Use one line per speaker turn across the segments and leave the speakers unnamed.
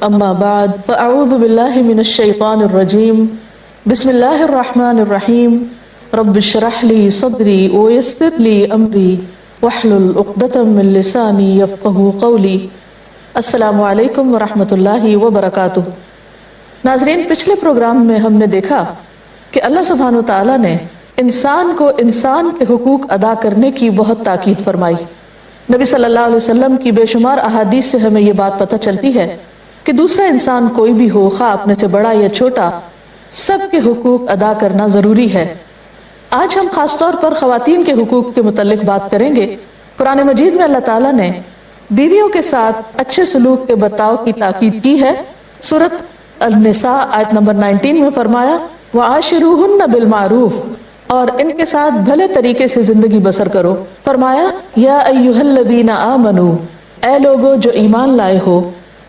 اما بعد فاعوذ باللہ من الشیطان الرجیم بسم اللہ الرحمن الرحیم رب اشرح لی صدری ویسر لی امری واحلل عقدۃ من لسانی یفقہوا قولی۔ السلام علیکم ورحمۃ اللہ وبرکاتہ۔ ناظرین، پچھلے پروگرام میں ہم نے دیکھا کہ اللہ سبحانہ و تعالیٰ نے انسان کو انسان کے حقوق ادا کرنے کی بہت تاکید فرمائی۔ نبی صلی اللہ علیہ وسلم کی بے شمار احادیث سے ہمیں یہ بات پتہ چلتی ہے کہ دوسرا انسان کوئی بھی ہو، خواہ اپنے سے بڑا یا چھوٹا، سب کے حقوق ادا کرنا ضروری ہے۔ آج ہم خاص طور پر خواتین کے حقوق کے متعلق بات کریں گے۔ قرآن مجید میں اللہ تعالیٰ نے بیویوں کے ساتھ اچھے سلوک کے برتاؤ کی تاکید کی ہے۔ سورۃ النساء آیت نمبر 19 میں فرمایا وَعَاشِرُوهُنَّ بِالْمَعْرُوفِ، اور ان کے ساتھ بھلے طریقے سے زندگی بسر کرو۔ فرمایا یا ایھا الذین آمنوا، اے لوگو جو ایمان لائے ہو،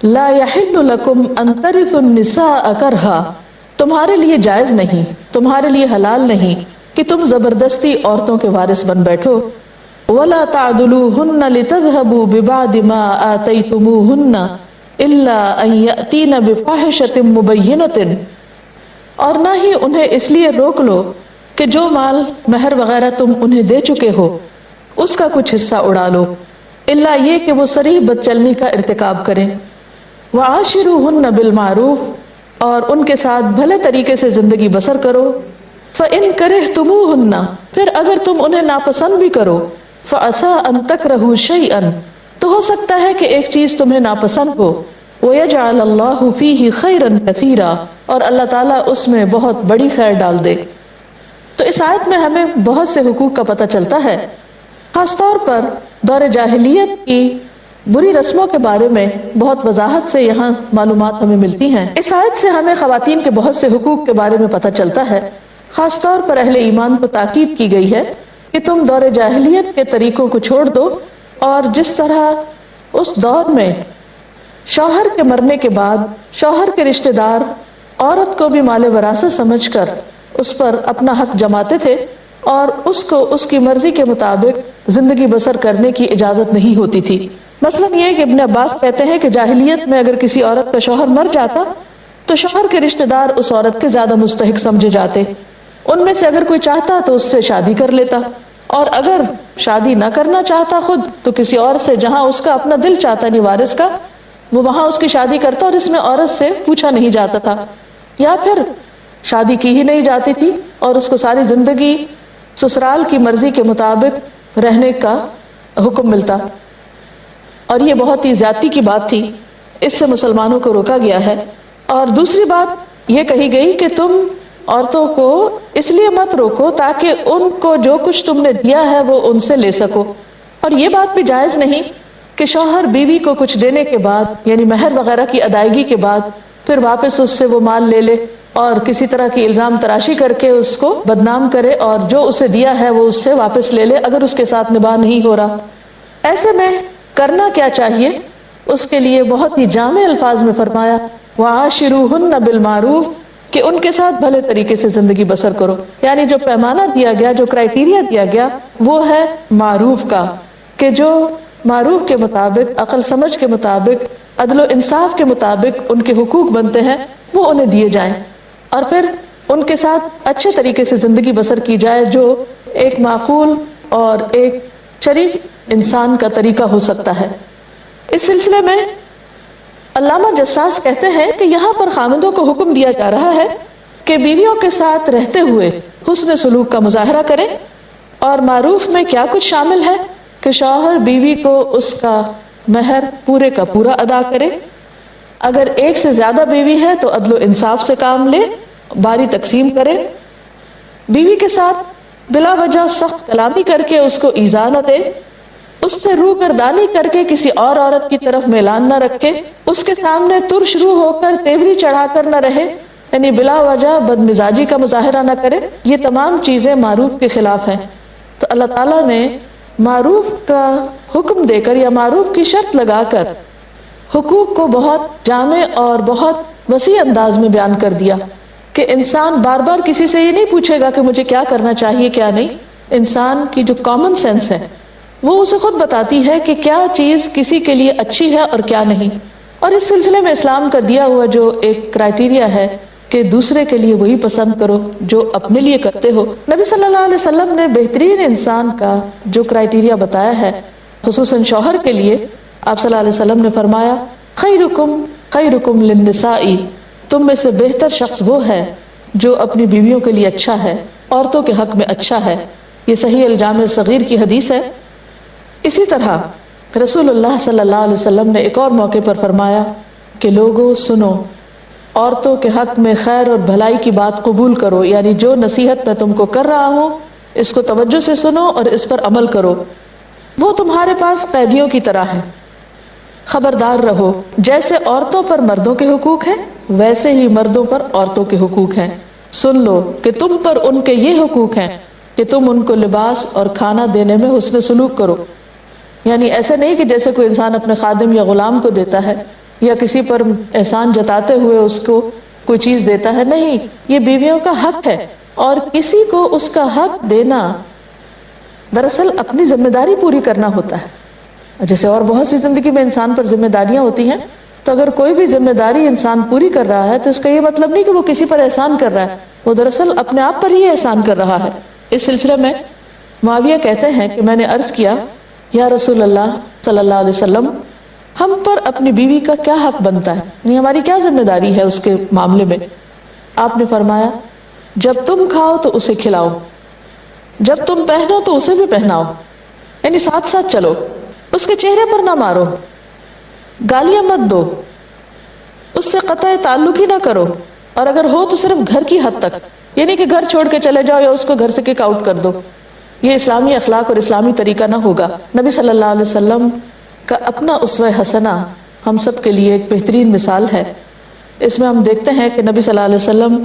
لا یحل لکم ان ترثوا النساء کرہا، تمہارے لیے جائز نہیں، تمہارے لیے حلال نہیں کہ تم زبردستی عورتوں کے وارث بن بیٹھو۔ ولا تعضلوہن لتذہبوا ببعض ما آتیتموہن الا ان یأتین بفاحشۃ مبینۃ، اور نہ ہی انہیں اس لیے روک لو کہ جو مال مہر وغیرہ تم انہیں دے چکے ہو اس کا کچھ حصہ اڑا لو، الا یہ کہ وہ صریح بدچلنی کا ارتکاب کریں۔ وعاشروہن بالمعروف، اور ان کے ساتھ بھلے طریقے سے زندگی بسر کرو۔ فإن کرہتموہن، پھر اگر تم انہیں ناپسند بھی کرو، فعسى ان تکرہوا شیئا، تو ہو سکتا ہے کہ ایک چیز تمہیں ناپسند ہو۔ وَيَجْعَلَ اللَّهُ فِيهِ خَيْرًا كَثِيرًا، اور اللہ تعالیٰ اس میں بہت بڑی خیر ڈال دے۔ تو اس آیت میں ہمیں بہت سے حقوق کا پتہ چلتا ہے، خاص طور پر دور جاہلیت کی بری رسموں کے بارے میں بہت وضاحت سے یہاں معلومات ہمیں ملتی ہیں۔ اس آیت سے ہمیں خواتین کے بہت سے حقوق کے بارے میں پتہ چلتا ہے۔ خاص طور پر اہل ایمان کو تاکید کی گئی ہے کہ تم دور جاہلیت کے طریقوں کو چھوڑ دو، اور جس طرح اس دور میں شوہر کے مرنے کے بعد شوہر کے رشتہ دار عورت کو بھی مال وراثت سمجھ کر اس پر اپنا حق جماتے تھے، اور اس کو اس کی مرضی کے مطابق زندگی بسر کرنے کی اجازت نہیں ہوتی تھی۔ مثلا یہ کہ ابن عباس کہتے ہیں کہ جاہلیت میں اگر کسی عورت کا شوہر مر جاتا تو شوہر کے رشتہ دار اس عورت کے زیادہ مستحق سمجھے جاتے۔ ان میں سے اگر کوئی چاہتا تو اس سے شادی کر لیتا، اور اگر شادی نہ کرنا چاہتا خود تو کسی اور سے جہاں اس کا اپنا دل چاہتا نہیں وارث کا، وہ وہاں اس کی شادی کرتا، اور اس میں عورت سے پوچھا نہیں جاتا تھا، یا پھر شادی کی ہی نہیں جاتی تھی اور اس کو ساری زندگی سسرال کی مرضی کے مطابق رہنے کا حکم ملتا، اور یہ بہت ہی زیادتی کی بات تھی۔ اس سے مسلمانوں کو روکا گیا ہے۔ اور دوسری بات یہ کہی گئی کہ تم عورتوں کو اس لیے مت روکو تاکہ ان کو جو کچھ تم نے دیا ہے وہ ان سے لے سکو، اور یہ بات بھی جائز نہیں کہ شوہر بیوی کو کچھ دینے کے بعد، یعنی مہر وغیرہ کی ادائیگی کے بعد، پھر واپس اس سے وہ مال لے لے اور کسی طرح کی الزام تراشی کر کے اس کو بدنام کرے، اور جو اسے دیا ہے وہ اس سے واپس لے لے اگر اس کے ساتھ نباہ نہیں ہو رہا۔ ایسے میں کرنا کیا چاہیے؟ اس کے لیے بہت ہی جامع الفاظ میں فرمایا وَعَاشِرُوهُنَّ بِالْمَعْرُوفِ، کہ ان کے ساتھ بھلے طریقے سے زندگی بسر کرو۔ یعنی جو پیمانہ دیا گیا، جو کرائیٹیریا دیا گیا، وہ ہے معروف کا، کہ جو معروف کے مطابق، عقل سمجھ کے مطابق، عدل و انصاف کے مطابق ان کے حقوق بنتے ہیں وہ انہیں دیے جائیں، اور پھر ان کے ساتھ اچھے طریقے سے زندگی بسر کی جائے، جو ایک معقول اور ایک شریف انسان کا طریقہ ہو سکتا ہے۔ اس سلسلے میں علامہ جساس کہتے ہیں کہ یہاں پر خامندوں کو حکم دیا جا رہا ہے کہ بیویوں کے ساتھ رہتے ہوئے حسن سلوک کا مظاہرہ کریں، اور معروف میں کیا کچھ شامل ہے کہ شوہر بیوی کو اس کا مہر پورے کا پورا ادا کرے، اگر ایک سے زیادہ بیوی ہے تو عدل و انصاف سے کام لے، باری تقسیم کرے، بیوی کے ساتھ بلا وجہ سخت کلامی کر کے اس کو ایذا نہ دے، اس سے روگردانی کر کے کسی اور عورت کی طرف میلان نہ رکھے، اس کے سامنے ترش رو ہو کر تیوری چڑھا کر نہ رہے، یعنی بلا وجہ بدمزاجی کا مظاہرہ نہ کرے۔ یہ تمام چیزیں معروف کے خلاف ہیں۔ تو اللہ تعالیٰ نے معروف کا حکم دے کر یا معروف کی شرط لگا کر حقوق کو بہت جامع اور بہت وسیع انداز میں بیان کر دیا کہ انسان بار بار کسی سے یہ نہیں پوچھے گا کہ مجھے کیا کرنا چاہیے کیا نہیں۔ انسان کی جو کامن سینس ہے وہ اسے خود بتاتی ہے کہ کیا چیز کسی کے لیے اچھی ہے اور کیا نہیں۔ اور اس سلسلے میں اسلام کا دیا ہوا جو ایک کرائٹیریا ہے کہ دوسرے کے لیے وہی پسند کرو جو اپنے لیے کرتے ہو، نبی صلی اللہ علیہ وسلم نے بہترین انسان کا جو کرائٹیریا بتایا ہے خصوصاً شوہر کے لیے، آپ صلی اللہ علیہ وسلم نے فرمایا خیرکم خیرکم للنساء، تم میں سے بہتر شخص وہ ہے جو اپنی بیویوں کے لیے اچھا ہے، عورتوں کے حق میں اچھا ہے۔ یہ صحیح الجامع صغیر کی حدیث ہے۔ اسی طرح رسول اللہ صلی اللہ علیہ وسلم نے ایک اور موقع پر فرمایا کہ لوگوں سنو، عورتوں کے حق میں خیر اور بھلائی کی بات قبول کرو، یعنی جو نصیحت میں تم کو کر رہا ہوں اس کو توجہ سے سنو اور اس پر عمل کرو۔ وہ تمہارے پاس قیدیوں کی طرح ہیں، خبردار رہو، جیسے عورتوں پر مردوں کے حقوق ہیں ویسے ہی مردوں پر عورتوں کے حقوق ہیں۔ سن لو کہ تم پر ان کے یہ حقوق ہیں کہ تم ان کو لباس اور کھانا دینے میں حسن سلوک کرو، یعنی ایسے نہیں کہ جیسے کوئی انسان اپنے خادم یا غلام کو دیتا ہے یا کسی پر احسان جتاتے ہوئے اس کو کوئی چیز دیتا ہے، نہیں، یہ بیویوں کا حق ہے، اور کسی کو اس کا حق دینا دراصل اپنی ذمہ داری پوری کرنا ہوتا ہے۔ جیسے اور بہت سی زندگی میں انسان پر ذمہ داریاں ہوتی ہیں، تو اگر کوئی بھی ذمہ داری انسان پوری کر رہا ہے تو اس کا یہ مطلب نہیں کہ وہ کسی پر احسان کر رہا ہے، وہ دراصل اپنے آپ پر ہی احسان کر رہا ہے۔ اس سلسلے میں معاویہ کہتے ہیں کہ میں نے عرض کیا یا رسول اللہ صلی اللہ علیہ وسلم، ہم پر اپنی بیوی کا کیا حق بنتا ہے، یعنی ہماری کیا ذمہ داری ہے اس کے معاملے میں؟ آپ نے فرمایا جب تم کھاؤ تو اسے کھلاؤ، جب تم پہنو تو اسے بھی پہناؤ، یعنی ساتھ ساتھ چلو، اس کے چہرے پر نہ مارو، گالیاں مت دو، اس سے قطع تعلق ہی نہ کرو، اور اگر ہو تو صرف گھر کی حد تک، یعنی کہ گھر چھوڑ کے چلے جاؤ یا اس کو گھر سے کک آؤٹ کر دو۔ یہ اسلامی اخلاق اور اسلامی طریقہ نہ ہوگا۔ نبی صلی اللہ علیہ وسلم کا اپنا اسوہ حسنہ ہم سب کے لیے ایک بہترین مثال ہے۔ اس میں ہم دیکھتے ہیں کہ نبی صلی اللہ علیہ وسلم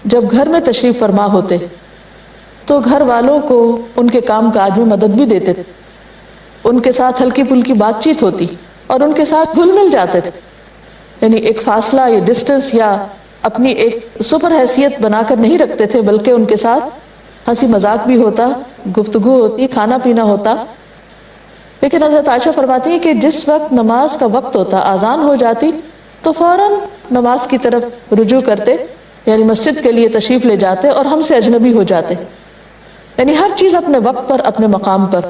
جب گھر میں تشریف فرما ہوتے تو گھر والوں کو ان کے کام کاج میں مدد بھی دیتے تھے، ان کے ساتھ ہلکی پھلکی بات چیت ہوتی اور ان کے ساتھ گھل مل جاتے تھے، یعنی ایک فاصلہ یا ڈسٹنس یا اپنی ایک سپر حیثیت بنا کر نہیں رکھتے تھے، بلکہ ان کے ساتھ ہنسی مذاق بھی ہوتا، گفتگو ہوتی، کھانا پینا ہوتا۔ لیکن حضرت عائشہ فرماتی ہے کہ جس وقت نماز کا وقت ہوتا، اذان ہو جاتی، تو فوراً نماز کی طرف رجوع کرتے، یعنی مسجد کے لیے تشریف لے جاتے اور ہم سے اجنبی ہو جاتے، یعنی ہر چیز اپنے وقت پر، اپنے مقام پر،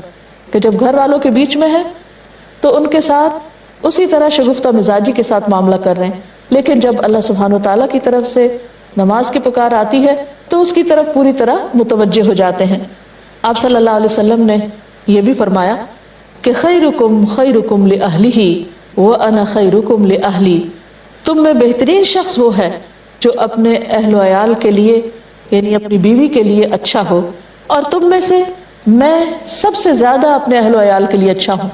کہ جب گھر والوں کے بیچ میں ہے تو ان کے ساتھ اسی طرح شگفتہ مزاجی کے ساتھ معاملہ کر رہے ہیں، لیکن جب اللہ سبحانہ وتعالیٰ کی طرف سے نماز کی پکار آتی ہے تو اس کی طرف پوری طرح متوجہ ہو جاتے ہیں۔ آپ صلی اللہ علیہ وسلم نے یہ بھی فرمایا کہ خیرکم خیرکم لأہلہ وأنا خیرکم لأہلی، تم میں بہترین شخص وہ ہے جو اپنے اہل و عیال کے لیے، یعنی اپنی بیوی کے لیے اچھا ہو، اور تم میں سے میں سب سے زیادہ اپنے اہل و عیال کے لیے اچھا ہوں۔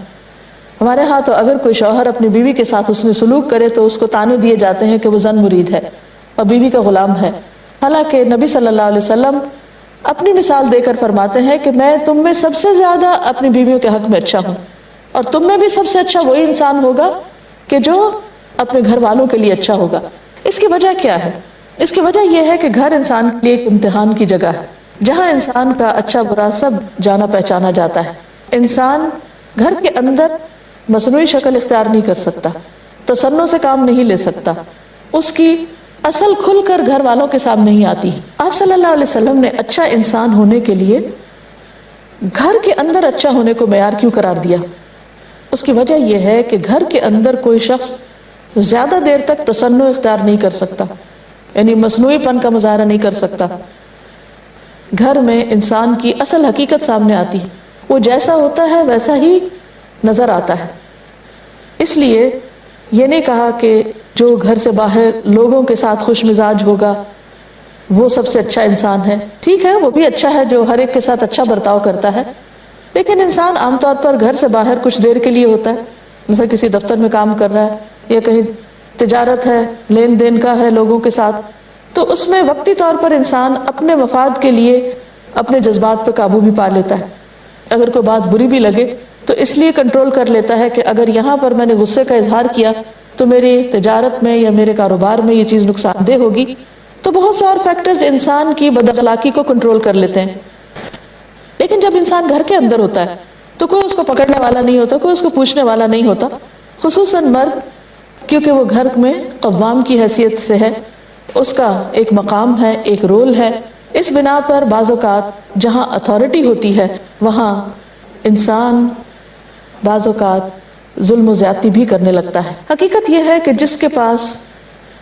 ہمارے ہاں تو اگر کوئی شوہر اپنی بیوی کے ساتھ اس نے سلوک کرے تو اس کو طعنے دیے جاتے ہیں کہ وہ زن مرید ہے اور بیوی کا غلام ہے، حالانکہ نبی صلی اللہ علیہ وسلم اپنی مثال دے کر فرماتے ہیں کہ میں تم میں سب سے زیادہ اپنی بیویوں کے حق میں اچھا ہوں، اور تم میں بھی سب سے اچھا وہی انسان ہوگا کہ جو اپنے گھر والوں کے لیے اچھا ہوگا۔ اس کی وجہ کیا ہے؟ اس کی وجہ یہ ہے کہ گھر انسان کے لیے ایک امتحان کی جگہ ہے، جہاں انسان کا اچھا برا سب جانا پہچانا جاتا ہے۔ انسان گھر کے اندر مصنوعی شکل اختیار نہیں کر سکتا، تصنع سے کام نہیں لے سکتا، اس کی اصل کھل کر گھر والوں کے سامنے ہی آتی ہے۔ آپ صلی اللہ علیہ وسلم نے اچھا انسان ہونے کے لیے گھر کے اندر اچھا ہونے کو معیار کیوں قرار دیا؟ اس کی وجہ یہ ہے کہ گھر کے اندر کوئی شخص زیادہ دیر تک تصنع اختیار نہیں کر سکتا، یعنی مصنوعی پن کا مظاہرہ نہیں کر سکتا۔ گھر میں انسان کی اصل حقیقت سامنے آتی ہے، وہ جیسا ہوتا ہے ویسا ہی نظر آتا ہے۔ اس لیے یہ نہیں کہا کہ جو گھر سے باہر لوگوں کے ساتھ خوش مزاج ہوگا وہ سب سے اچھا انسان ہے، ٹھیک ہے وہ بھی اچھا ہے جو ہر ایک کے ساتھ اچھا برتاؤ کرتا ہے، لیکن انسان عام طور پر گھر سے باہر کچھ دیر کے لیے ہوتا ہے، جیسے کسی دفتر میں کام کر رہا ہے یا کہیں تجارت ہے، لین دین کا ہے لوگوں کے ساتھ، تو اس میں وقتی طور پر انسان اپنے مفاد کے لیے اپنے جذبات پہ قابو بھی پا لیتا ہے۔ اگر کوئی بات بری بھی لگے تو اس لیے کنٹرول کر لیتا ہے کہ اگر یہاں پر میں نے غصے کا اظہار کیا تو میری تجارت میں یا میرے کاروبار میں یہ چیز نقصان دہ ہوگی، تو بہت سے اور فیکٹرز انسان کی بد اخلاقی کو کنٹرول کر لیتے ہیں۔ لیکن جب انسان گھر کے اندر ہوتا ہے تو کوئی اس کو پکڑنے والا نہیں ہوتا، کوئی اس کو پوچھنے والا نہیں ہوتا، خصوصاً مرد کیونکہ وہ گھر میں قوام کی حیثیت سے ہے، اس کا ایک مقام ہے، ایک رول ہے۔ اس بنا پر بعض اوقات جہاں اتھارٹی ہوتی ہے وہاں انسان بعض اوقات ظلم و زیادتی بھی کرنے لگتا ہے۔ حقیقت یہ ہے کہ جس کے پاس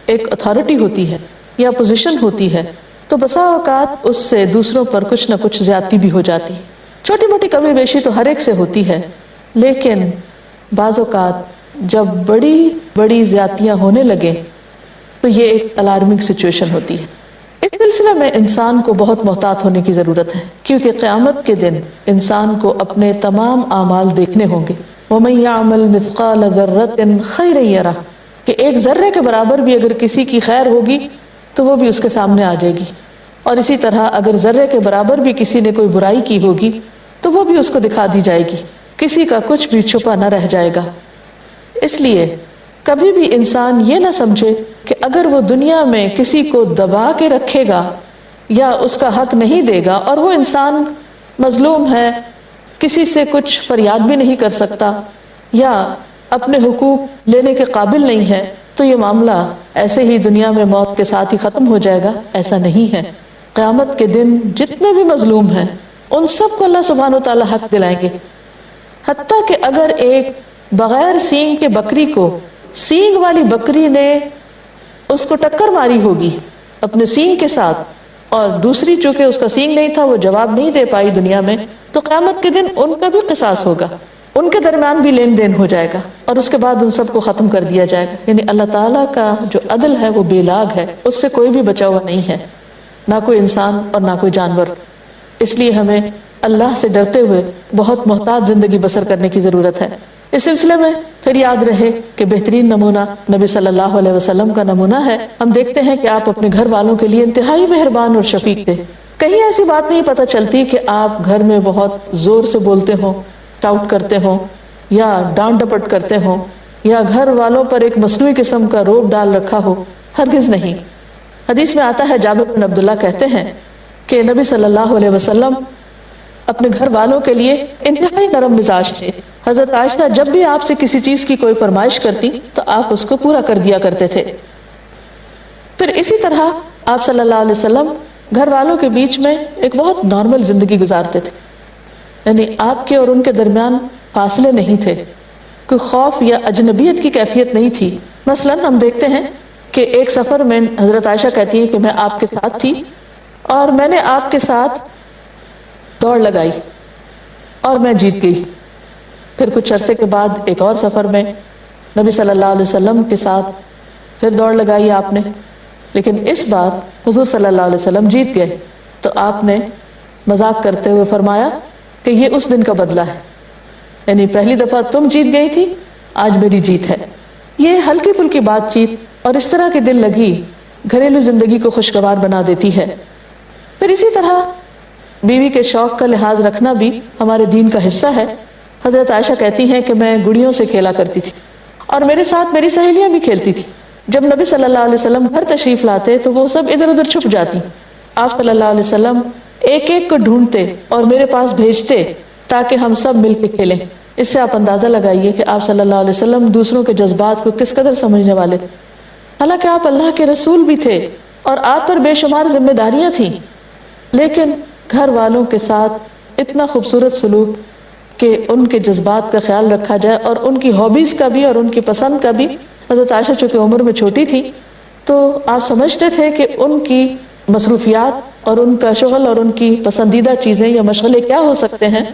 ایک اتھارٹی ہوتی ہے یا پوزیشن ہوتی ہے تو بسا اوقات اس سے دوسروں پر کچھ نہ کچھ زیادتی بھی ہو جاتی، چھوٹی موٹی کمی بیشی تو ہر ایک سے ہوتی ہے، لیکن بعض اوقات جب بڑی بڑی زیادتیاں ہونے لگے تو یہ ایک الارمنگ سچویشن ہوتی ہے۔ اس سلسلے میں انسان کو بہت محتاط ہونے کی ضرورت ہے، کیونکہ قیامت کے دن انسان کو اپنے تمام اعمال دیکھنے ہوں گے۔ وَمَن يَعْمَلْ مِثْقَالَ ذَرَّةٍ خَيْرًا يَرَهُ، کہ ایک ذرے کے برابر بھی اگر کسی کی خیر ہوگی تو وہ بھی اس کے سامنے آ جائے گی، اور اسی طرح اگر ذرے کے برابر بھی کسی نے کوئی برائی کی ہوگی تو وہ بھی اس کو دکھا دی جائے گی، کسی کا کچھ بھی چھپا نہ رہ جائے گا۔ اس لیے کبھی بھی انسان یہ نہ سمجھے کہ اگر وہ دنیا میں کسی کو دبا کے رکھے گا یا اس کا حق نہیں دے گا اور وہ انسان مظلوم ہے، کسی سے کچھ فریاد بھی نہیں کر سکتا یا اپنے حقوق لینے کے قابل نہیں ہے، تو یہ معاملہ ایسے ہی دنیا میں موت کے ساتھ ہی ختم ہو جائے گا۔ ایسا نہیں ہے۔ قیامت کے دن جتنے بھی مظلوم ہیں ان سب کو اللہ سبحانہ و تعالیٰ حق دلائیں گے، حتیٰ کہ اگر ایک بغیر سینگ کے بکری کو سینگ والی بکری نے اس کو ٹکر ماری ہوگی اپنے سینگ کے ساتھ، اور دوسری چونکہ اس کا سینگ نہیں تھا وہ جواب نہیں دے پائی دنیا میں، تو قیامت کے دن ان کا بھی قصاص ہوگا، ان کے درمیان بھی لین دین ہو جائے گا، اور اس کے بعد ان سب کو ختم کر دیا جائے گا۔ یعنی اللہ تعالیٰ کا جو عدل ہے وہ بے لاگ ہے، اس سے کوئی بھی بچا ہوا نہیں ہے، نہ کوئی انسان اور نہ کوئی جانور۔ اس لیے ہمیں اللہ سے ڈرتے ہوئے بہت محتاط زندگی بسر کرنے کی ضرورت ہے۔ اس سلسلے میں پھر یاد رہے کہ بہترین نمونہ نبی صلی اللہ علیہ وسلم کا نمونہ ہے۔ ہم دیکھتے ہیں کہ آپ اپنے گھر والوں کے لیے انتہائی مہربان اور شفیق تھے۔ کہیں ایسی بات نہیں پتہ چلتی کہ آپ گھر میں بہت زور سے بولتے ہوں، ٹاؤٹ کرتے ہوں یا ڈانٹ ڈپٹ کرتے ہوں یا گھر والوں پر ایک مصنوعی قسم کا روب ڈال رکھا ہو، ہرگز نہیں۔ حدیث میں آتا ہے، جابر بن عبداللہ کہتے ہیں کہ نبی صلی اللہ علیہ وسلم اپنے گھر والوں کے لیے انتہائی نرم مزاج تھے۔ حضرت عائشہ جب بھی آپ سے کسی چیز کی کوئی فرمائش کرتی تو آپ اس کو پورا کر دیا کرتے تھے۔ پھر اسی طرح آپ صلی اللہ علیہ وسلم گھر والوں کے بیچ میں ایک بہت نارمل زندگی گزارتے تھے، یعنی آپ کے اور ان کے درمیان فاصلے نہیں تھے، کوئی خوف یا اجنبیت کی کیفیت نہیں تھی۔ مثلا ہم دیکھتے ہیں کہ ایک سفر میں حضرت عائشہ کہتی ہیں کہ میں آپ کے ساتھ تھی اور میں نے آپ کے ساتھ دوڑ لگائی اور میں جیت گئی۔ پھر کچھ عرصے کے بعد ایک اور سفر میں نبی صلی اللہ علیہ وسلم کے ساتھ پھر دوڑ لگائی آپ نے، لیکن اس بار حضور صلی اللہ علیہ وسلم جیت گئے، تو آپ نے مذاق کرتے ہوئے فرمایا کہ یہ اس دن کا بدلہ ہے، یعنی پہلی دفعہ تم جیت گئی تھی، آج میری جیت ہے۔ یہ ہلکی پھلکی بات چیت اور اس طرح کی دل لگی گھریلو زندگی کو خوشگوار بنا دیتی ہے۔ پھر اسی طرح بیوی کے شوق کا لحاظ رکھنا بھی ہمارے دین کا حصہ ہے۔ حضرت عائشہ کہتی ہیں کہ میں گڑیوں سے کھیلا کرتی تھی اور میرے ساتھ میری سہیلیاں بھی کھیلتی تھی۔ جب نبی صلی اللہ علیہ وسلم گھر تشریف لاتے تو وہ سب ادھر ادھر چھپ جاتی، آپ صلی اللہ علیہ وسلم ایک ایک کو ڈھونڈتے اور میرے پاس بھیجتے تاکہ ہم سب مل کے کھیلیں۔ اس سے آپ اندازہ لگائیے کہ آپ صلی اللہ علیہ وسلم دوسروں کے جذبات کو کس قدر سمجھنے والے تھے۔ حالانکہ آپ اللہ کے رسول بھی تھے اور آپ پر بے شمار ذمہ داریاں تھیں، لیکن گھر والوں کے ساتھ اتنا خوبصورت سلوک کہ ان کے جذبات کا خیال رکھا جائے اور ان کی ہابیز کا بھی اور ان کی پسند کا بھی۔ حضرت عائشہ چونکہ عمر میں چھوٹی تھی تو آپ سمجھتے تھے کہ ان کی مصروفیات اور ان کا شغل اور ان کی پسندیدہ چیزیں یا مشغلے کیا ہو سکتے ہیں،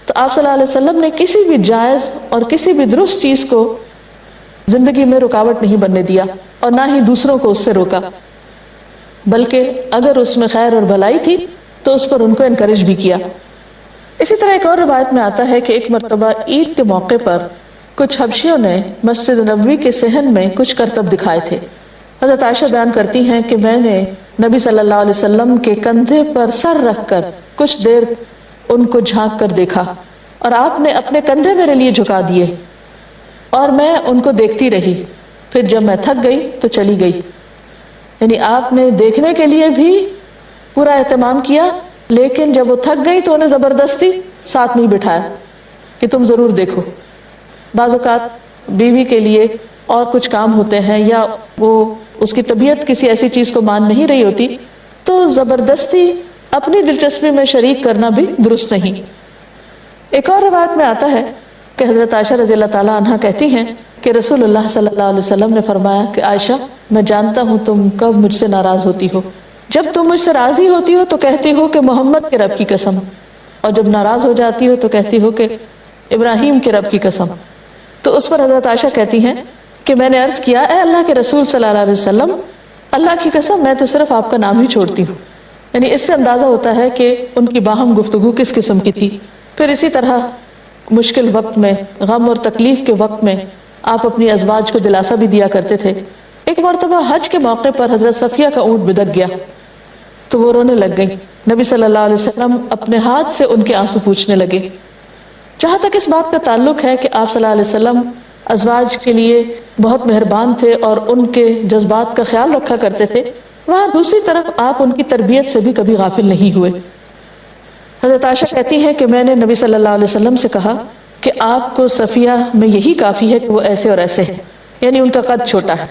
تو آپ صلی اللہ علیہ وسلم نے کسی بھی جائز اور کسی بھی درست چیز کو زندگی میں رکاوٹ نہیں بننے دیا اور نہ ہی دوسروں کو اس سے روکا، بلکہ اگر اس میں خیر اور بھلائی تھی تو اس پر ان کو انکریج بھی کیا۔ اسی طرح ایک اور روایت میں آتا ہے کہ ایک مرتبہ عید کے موقع پر کچھ حبشیوں نے مسجد نبوی کے صحن میں کچھ کرتب دکھائے تھے۔ حضرت عائشہ بیان کرتی ہیں کہ میں نے نبی صلی اللہ علیہ وسلم کے کندھے پر سر رکھ کر کچھ دیر ان کو جھانک کر دیکھا اور آپ نے اپنے کندھے میرے لیے جھکا دیے اور میں ان کو دیکھتی رہی، پھر جب میں تھک گئی تو چلی گئی۔ یعنی آپ نے دیکھنے کے لیے بھی پورا اہتمام کیا، لیکن جب وہ تھک گئی تو انہیں زبردستی ساتھ نہیں بٹھایا کہ تم ضرور دیکھو۔ بعض اوقات بیوی کے لیے اور کچھ کام ہوتے ہیں یا وہ اس کی طبیعت کسی ایسی چیز کو مان نہیں رہی ہوتی تو زبردستی اپنی دلچسپی میں شریک کرنا بھی درست نہیں۔ ایک اور روایت میں آتا ہے کہ حضرت عائشہ رضی اللہ تعالیٰ عنہ کہتی ہیں کہ رسول اللہ صلی اللہ علیہ وسلم نے فرمایا کہ عائشہ میں جانتا ہوں تم کب مجھ سے ناراض ہوتی ہو، جب تم مجھ سے راضی ہوتی ہو تو کہتی ہو کہ محمد کے رب کی قسم، اور جب ناراض ہو جاتی ہو تو کہتی ہو کہ ابراہیم کے رب کی قسم۔ تو اس پر حضرت عائشہ کہتی ہیں کہ میں نے عرض کیا اے اللہ کے رسول صلی اللہ علیہ وسلم، اللہ کی قسم میں تو صرف آپ کا نام ہی چھوڑتی ہوں۔ یعنی اس سے اندازہ ہوتا ہے کہ ان کی باہم گفتگو کس قسم کی تھی۔ پھر اسی طرح مشکل وقت میں، غم اور تکلیف کے وقت میں آپ اپنی ازواج کو دلاسا بھی دیا کرتے تھے۔ ایک مرتبہ حج کے موقع پر حضرت صفیہ کا اونٹ بدک گیا تو وہ رونے لگ گئی۔ نبی صلی اللہ علیہ وسلم اپنے ہاتھ سے ان کے آنسو پوچھنے لگے۔ جہاں تک اس بات کا تعلق ہے کہ آپ صلی اللہ علیہ وسلم ازواج کے لیے بہت مہربان تھے اور ان کے جذبات کا خیال رکھا کرتے تھے، وہاں دوسری طرف آپ ان کی تربیت سے بھی کبھی غافل نہیں ہوئے۔ حضرت عائشہ کہتی ہے کہ میں نے نبی صلی اللہ علیہ وسلم سے کہا کہ آپ کو صفیہ میں یہی کافی ہے کہ وہ ایسے اور ایسے ہے، یعنی ان کا قد چھوٹا ہے۔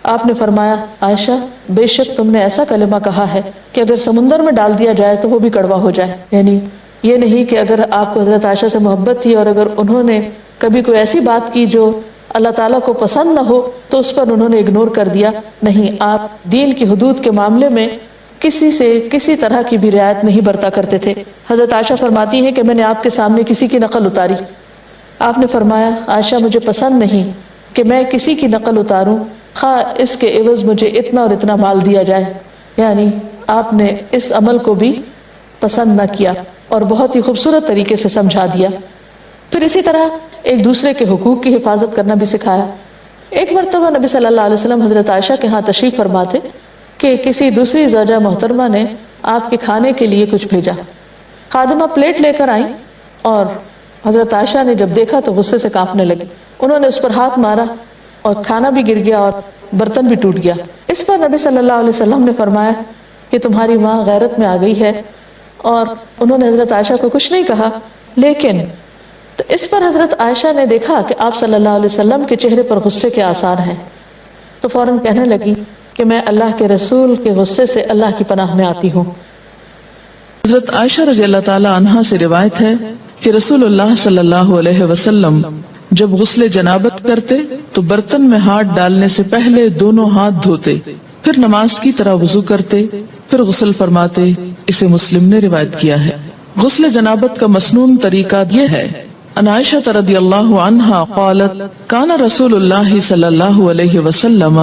آپ نے فرمایا عائشہ بے شک تم نے ایسا کلمہ کہا ہے کہ اگر سمندر میں ڈال دیا جائے تو وہ بھی کڑوا ہو جائے۔ یعنی یہ نہیں کہ اگر آپ کو حضرت عائشہ سے محبت تھی اور اگر انہوں نے کبھی کوئی ایسی بات کی جو اللہ تعالیٰ کو پسند نہ ہو تو اس پر انہوں نے اگنور کر دیا، نہیں، آپ دین کی حدود کے معاملے میں کسی سے کسی طرح کی بھی رعایت نہیں برتا کرتے تھے۔ حضرت عائشہ فرماتی ہیں کہ میں نے آپ کے سامنے کسی کی نقل اتاری، آپ نے فرمایا عائشہ مجھے پسند نہیں کہ میں کسی کی نقل اتاروں خواہ اس کے عوض مجھے اتنا اور اتنا مال دیا جائے، یعنی آپ نے اس عمل کو بھی پسند نہ کیا اور بہت ہی خوبصورت طریقے سے سمجھا دیا۔ پھر اسی طرح ایک دوسرے کے حقوق کی حفاظت کرنا بھی سکھایا۔ ایک مرتبہ نبی صلی اللہ علیہ وسلم حضرت عائشہ کے ہاں تشریف فرما تھے کہ کسی دوسری زوجہ محترمہ نے آپ کے کھانے کے لیے کچھ بھیجا۔ خادمہ پلیٹ لے کر آئیں اور حضرت عائشہ نے جب دیکھا تو غصے سے کانپنے لگی۔ انہوں نے اس پر ہاتھ مارا اور کھانا بھی گر گیا اور برتن بھی ٹوٹ گیا۔ اس پر نبی صلی اللہ علیہ وسلم نے فرمایا کہ تمہاری ماں غیرت میں آ گئی ہے، اور انہوں نے حضرت عائشہ کو کچھ نہیں کہا، لیکن تو اس پر حضرت عائشہ نے دیکھا کہ آپ صلی اللہ علیہ وسلم کے چہرے پر غصے کے آثار ہیں، تو فوراً کہنے لگی کہ میں اللہ کے رسول کے غصے سے اللہ کی پناہ میں آتی ہوں۔
حضرت عائشہ رضی اللہ تعالی عنہا سے روایت ہے کہ رسول اللہ صلی اللہ علیہ وسلم جب غسل جنابت کرتے تو برتن میں ہاتھ ڈالنے سے پہلے دونوں ہاتھ دھوتے، پھر نماز کی طرح وضو کرتے، پھر غسل فرماتے۔ اسے مسلم نے روایت کیا ہے۔ غسل جنابت کا مسنون طریقہ یہ ہے، ان عائشہ رضی اللہ عنہا قالت کان رسول اللہ صلی اللہ علیہ وسلم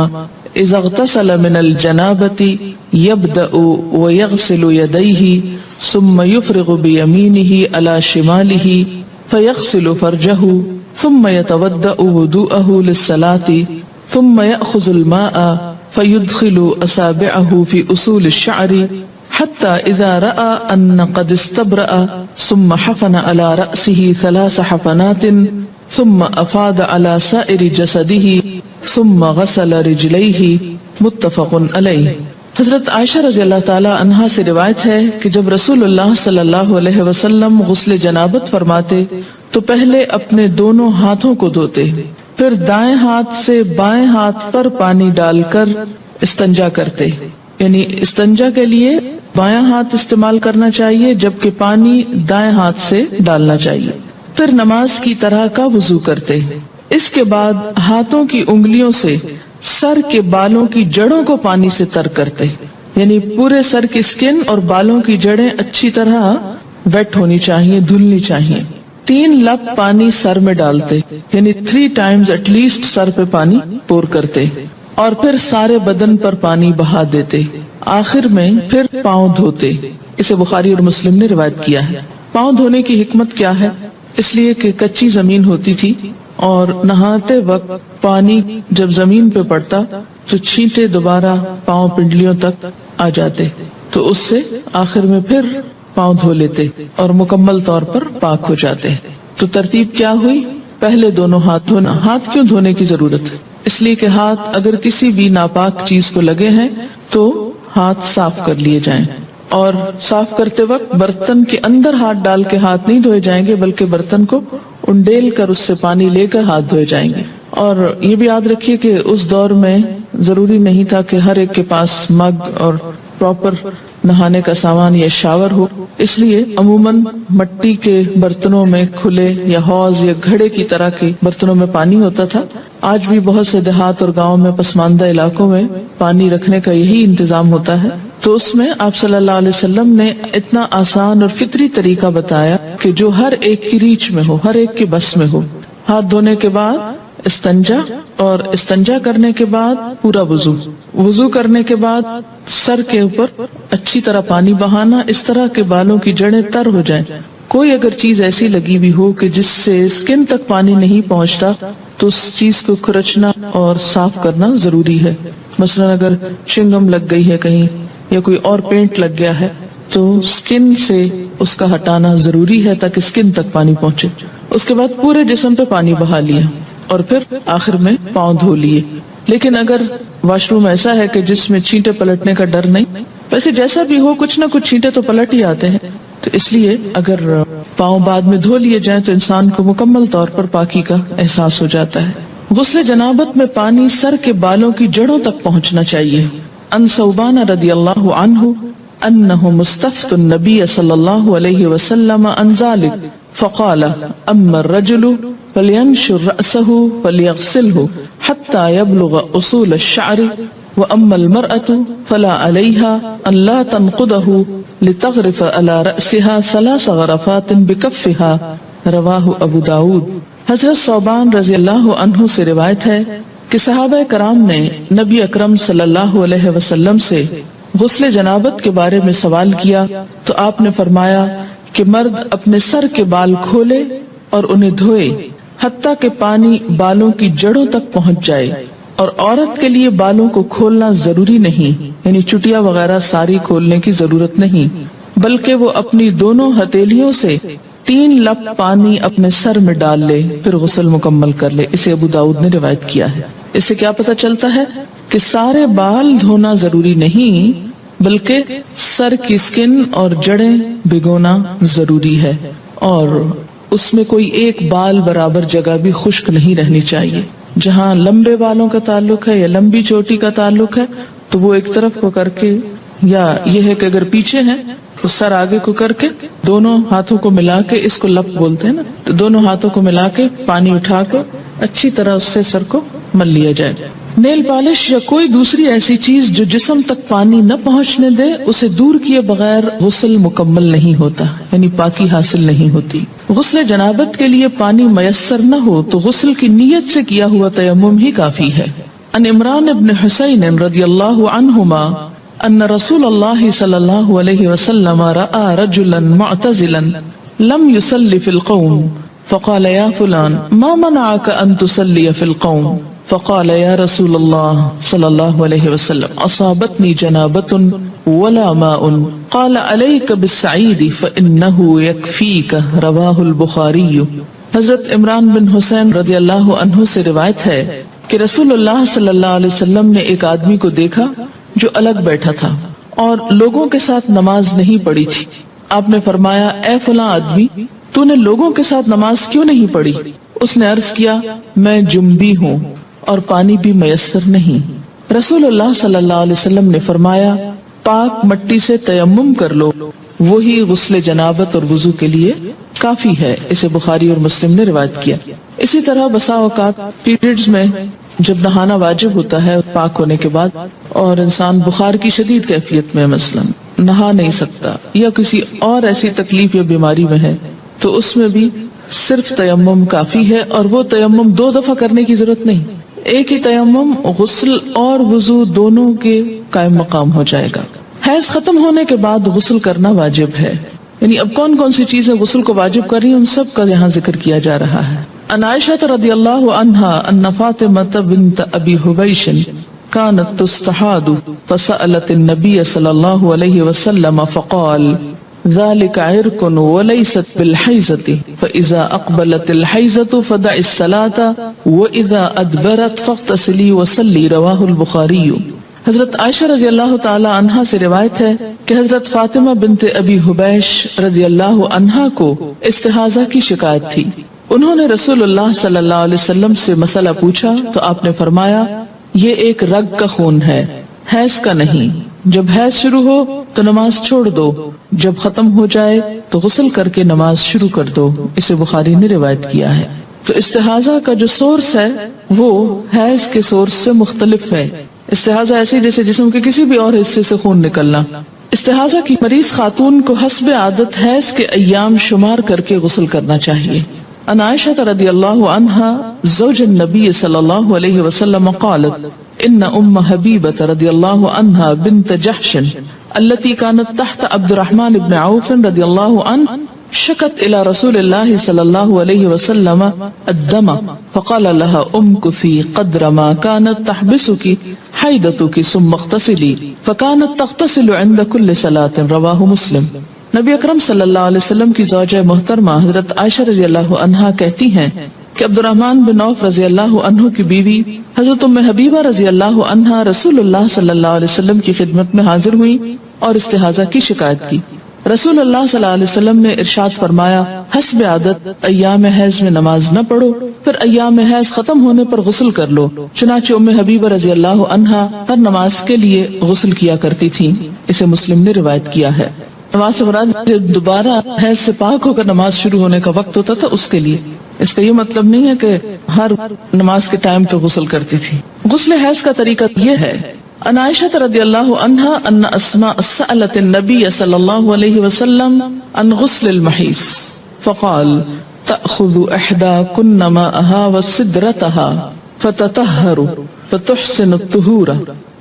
اذا اغتسل من الجنابة يبدأ ويغسل يديه ثم يفرغ بيمينه على شماله فيغسل فرجه ثم يتودأ وضوءه للصلاة ثم يأخذ الماء فيدخل أصابعه في أصول الشعر حتى إذا رأى أن قد استبرأ ثم حفن على رأسه 3 حفنات ثم أفاض على سائر جسده ثم غسل رجليه متفق علیہ۔ حضرت عائشہ رضی اللہ تعالی عنہا سے روایت ہے کہ جب رسول اللہ صلی اللہ علیہ وسلم غسل جنابت فرماتے تو پہلے اپنے دونوں ہاتھوں کو دھوتے، پھر دائیں ہاتھ سے بائیں ہاتھ پر پانی ڈال کر استنجا کرتے، یعنی استنجا کے لیے بایاں ہاتھ استعمال کرنا چاہیے جبکہ پانی دائیں ہاتھ سے ڈالنا چاہیے، پھر نماز کی طرح کا وضو کرتے۔ اس کے بعد ہاتھوں کی انگلیوں سے سر کے بالوں کی جڑوں کو پانی سے تر کرتے، یعنی پورے سر کی سکن اور بالوں کی جڑیں اچھی طرح ویٹ ہونی چاہیے، دھلنی چاہیے۔ 3 لپ پانی سر میں ڈالتے، یعنی 3 times ایٹ لیسٹ سر پہ پانی پور کرتے، اور پھر سارے بدن پر پانی بہا دیتے، آخر میں پھر پاؤں دھوتے۔ اسے بخاری اور مسلم نے روایت کیا ہے۔ پاؤں دھونے کی حکمت کیا ہے؟ اس لیے کہ کچی زمین ہوتی تھی اور نہاتے وقت پانی جب زمین پہ پڑتا تو چھینٹے دوبارہ پاؤں پنڈلیوں تک آ جاتے، تو اس سے آخر میں پھر پاؤں دھو لیتے اور مکمل طور پر پاک ہو جاتے۔ تو ترتیب کیا ہوئی؟ پہلے دونوں ہاتھ دھونا۔ ہاتھ کیوں دھونے کی ضرورت ہے؟ اس لیے کہ ہاتھ اگر کسی بھی ناپاک چیز کو لگے ہیں تو ہاتھ صاف کر لیے جائیں، اور صاف کرتے وقت برتن کے اندر ہاتھ ڈال کے ہاتھ نہیں دھوئے جائیں گے، بلکہ برتن کو انڈیل کر اس سے پانی لے کر ہاتھ دھوئے جائیں گے۔ اور یہ بھی یاد رکھیے کہ اس دور میں ضروری نہیں تھا کہ ہر ایک کے پاس مگ اور پراپر نہانے کا سامان یا شاور ہو، اس لیے عموماً مٹی کے برتنوں میں کھلے یا حوض یا گھڑے کی طرح کے برتنوں میں پانی ہوتا تھا۔ آج بھی بہت سے دیہات اور گاؤں میں پسماندہ علاقوں میں پانی رکھنے کا یہی انتظام ہوتا ہے، تو اس میں آپ صلی اللہ علیہ وسلم نے اتنا آسان اور فطری طریقہ بتایا کہ جو ہر ایک کی ریچ میں ہو، ہر ایک کے بس میں ہو۔ ہاتھ دھونے کے بعد استنجا، اور استنجا کرنے کے بعد پورا وضو کرنے کے بعد سر کے اوپر اچھی طرح پانی بہانا، اس طرح کے بالوں کی جڑیں تر ہو جائیں۔ کوئی اگر چیز ایسی لگی ہوئی ہو کہ جس سے سکن تک پانی نہیں پہنچتا تو اس چیز کو کھرچنا اور صاف کرنا ضروری ہے۔ مثلا اگر چنگم لگ گئی ہے کہیں یا کوئی اور پینٹ لگ گیا ہے تو سکن سے اس کا ہٹانا ضروری ہے تاکہ سکن تک پانی پہنچے۔ اس کے بعد پورے جسم پہ پانی بہا لیا اور پھر آخر میں پاؤں دھو لیے۔ لیکن اگر واش روم ایسا ہے کہ جس میں چھینٹے پلٹنے کا ڈر نہیں، ویسے جیسا بھی ہو کچھ نہ کچھ چھینٹے تو پلٹ ہی آتے ہیں، تو اس لیے اگر پاؤں بعد میں دھو لیے جائیں تو انسان کو مکمل طور پر پاکی کا احساس ہو جاتا ہے۔ غسل جنابت میں پانی سر کے بالوں کی جڑوں تک پہنچنا چاہیے۔ ان ثوبان رضی اللہ عنہ انہ مستفت النبی صلی اللہ علیہ وسلم عن ذلك فقال اما الرجل فلينشر رأسه فليغسله حتى يبلغ اصول الشعر واما المرأة فلا عليها ان لا تنقضه لتغرف على رأسها 3 غرفات بكفها، رواہ ابو داود۔ حضرت ثوبان رضی اللہ عنہ سے روایت ہے کہ صحابہ کرام نے نبی اکرم صلی اللہ علیہ وسلم سے غسل جنابت کے بارے میں سوال کیا تو آپ نے فرمایا کہ مرد اپنے سر کے بال کھولے اور انہیں دھوئے حتیٰ کہ پانی بالوں کی جڑوں تک پہنچ جائے، اور عورت کے لیے بالوں کو کھولنا ضروری نہیں، یعنی چٹیا وغیرہ ساری کھولنے کی ضرورت نہیں، بلکہ وہ اپنی دونوں ہتھیلیوں سے 3 لپ پانی اپنے سر میں ڈال لے پھر غسل مکمل کر لے۔ اسے ابو داؤد نے روایت کیا ہے۔ اس سے کیا پتہ چلتا ہے کہ سارے بال دھونا ضروری نہیں، بلکہ سر کی سکن اور جڑیں بھگونا ضروری ہے، اور اس میں کوئی ایک بال برابر جگہ بھی خشک نہیں رہنی چاہیے۔ جہاں لمبے بالوں کا تعلق ہے یا لمبی چوٹی کا تعلق ہے تو وہ ایک طرف کو کر کے، یا یہ ہے کہ اگر پیچھے ہیں تو سر آگے کو کر کے دونوں ہاتھوں کو ملا کے، اس کو لپ بولتے ہیں نا، تو دونوں ہاتھوں کو ملا کے پانی اٹھا کے اچھی طرح اس سے سر کو مل لیا جائے۔ نیل پالش یا کوئی دوسری ایسی چیز جو جسم تک پانی نہ پہنچنے دے، اسے دور کیے بغیر غسل مکمل نہیں ہوتا، یعنی پاکی حاصل نہیں ہوتی۔ غسل جنابت کے لیے پانی میسر نہ ہو تو غسل کی نیت سے کیا ہوا تیمم ہی کافی ہے۔ ان عمران ابن حسین رضی اللہ عنہما ان رسول اللہ صلی اللہ علیہ وسلم رأى رجلا معتزلا لم يصلي في القوم فقال يا فلان ما منعك ان تصلي في القوم فقال يا رسول الله صلى الله عليه وسلم اصابتني جنابة ولا ماء قال عليك بالسعيد فانه يكفيك، رواه البخاری۔ حضرت عمران بن حسین رضی اللہ عنہ سے روایت ہے کہ رسول اللہ صلی اللہ علیہ وسلم نے ایک آدمی کو دیکھا جو الگ بیٹھا تھا اور لوگوں کے ساتھ نماز نہیں پڑھی تھی۔ آپ نے فرمایا اے فلاں آدمی، تو نے لوگوں کے ساتھ نماز کیوں نہیں پڑھی؟ اس نے عرض کیا میں جنبی ہوں اور پانی بھی میسر نہیں۔ رسول اللہ صلی اللہ علیہ وسلم نے فرمایا پاک مٹی سے تیمم کر لو، وہی غسل جنابت اور وضو کے لیے کافی ہے۔ اسے بخاری اور مسلم نے روایت کیا۔ اسی طرح بسا اوقات پیریڈز میں جب نہانا واجب ہوتا ہے پاک ہونے کے بعد، اور انسان بخار کی شدید کیفیت میں مثلا نہا نہیں سکتا یا کسی اور ایسی تکلیف یا بیماری میں ہے، تو اس میں بھی صرف تیمم کافی ہے، اور وہ تیمم 2 دفعہ کرنے کی ضرورت نہیں، ایک ہی تیمم غسل اور وضو دونوں کے قائم مقام ہو جائے گا۔ حیض ختم ہونے کے بعد غسل کرنا واجب ہے، یعنی اب کون کون سی چیزیں غسل کو واجب کر رہی ہیں ان سب کا یہاں ذکر کیا جا رہا ہے۔ عن عائشہ رضی اللہ عنہا ان فاطمہ بنت ابی حبیش كانت تستحاض فسألت النبي صلى الله عليه وسلم فقال ذلك عرق وليست بالحيضة فإذا أقبلت الحيضة فدع الصلاة وإذا أدبرت فاغتسلي وصلي، رواه البخاری۔ حضرت عائشہ رضی اللہ تعالی عنہا سے روایت ہے کہ حضرت فاطمہ بنت ابی حبیش رضی اللہ عنہا کو استحاضہ کی شکایت تھی، انہوں نے رسول اللہ صلی اللہ علیہ وسلم سے مسئلہ پوچھا تو آپ نے فرمایا یہ ایک رگ کا خون ہے، حیض کا نہیں، جب حیض شروع ہو تو نماز چھوڑ دو، جب ختم ہو جائے تو غسل کر کے نماز شروع کر دو۔ اسے بخاری نے روایت کیا ہے۔ تو استحاضہ کا جو سورس ہے وہ حیض کے سورس سے مختلف ہے۔ استحاضہ ایسے جیسے جسم کے کسی بھی اور حصے سے خون نکلنا۔ استحاضہ کی مریض خاتون کو حسب عادت حیض کے ایام شمار کر کے غسل کرنا چاہیے۔ عن عائشہ رضی اللہ عنہا زوج النبی صلی اللہ علیہ وسلم قالت ان ام حبیبہ رضی اللہ عنہا بنت جحش التي كانت تحت عبد الرحمن بن عوف رضی اللہ عنہ شکت الى رسول اللہ صلی اللہ علیہ وسلم الدم فقال لها امكثي قدر ما كانت تحبسك حیدتك ثم اغتسلی فكانت تغتسل عند كل صلاة رواہ مسلم۔ نبی اکرم صلی اللہ علیہ وسلم کی زوجہ محترمہ حضرت عائشہ رضی اللہ عنہا کہتی ہیں کہ عبد الرحمن بن عوف رضی اللہ عنہ کی بیوی حضرت ام حبیبہ رضی اللہ عنہا رسول اللہ صلی اللہ علیہ وسلم کی خدمت میں حاضر ہوئی اور استحاضہ کی شکایت کی۔ رسول اللہ صلی اللہ علیہ وسلم نے ارشاد فرمایا حسب عادت ایام حیض میں نماز نہ پڑھو، پھر ایام حیض ختم ہونے پر غسل کر لو۔ چنانچہ ام حبیبہ رضی اللہ عنہا ہر نماز کے لیے غسل کیا کرتی تھی۔ اسے مسلم نے روایت کیا ہے۔ نماز سے مراد جب دوبارہ حیض سے پاک ہو کر نماز شروع ہونے کا وقت ہوتا تھا اس کے لیے۔ اس کا یہ مطلب نہیں ہے کہ ہر نماز کے ٹائم پہ غسل کرتی تھی۔ غسل حیض کا طریقہ یہ ہے۔ عن عائشہ رضی اللہ عنہا ان اسماء سألت النبی صلی اللہ علیہ وسلم عن غسل المحیض فقال تأخذ احداکن ماءها وسدرتها فتطہر فتحسن الطہور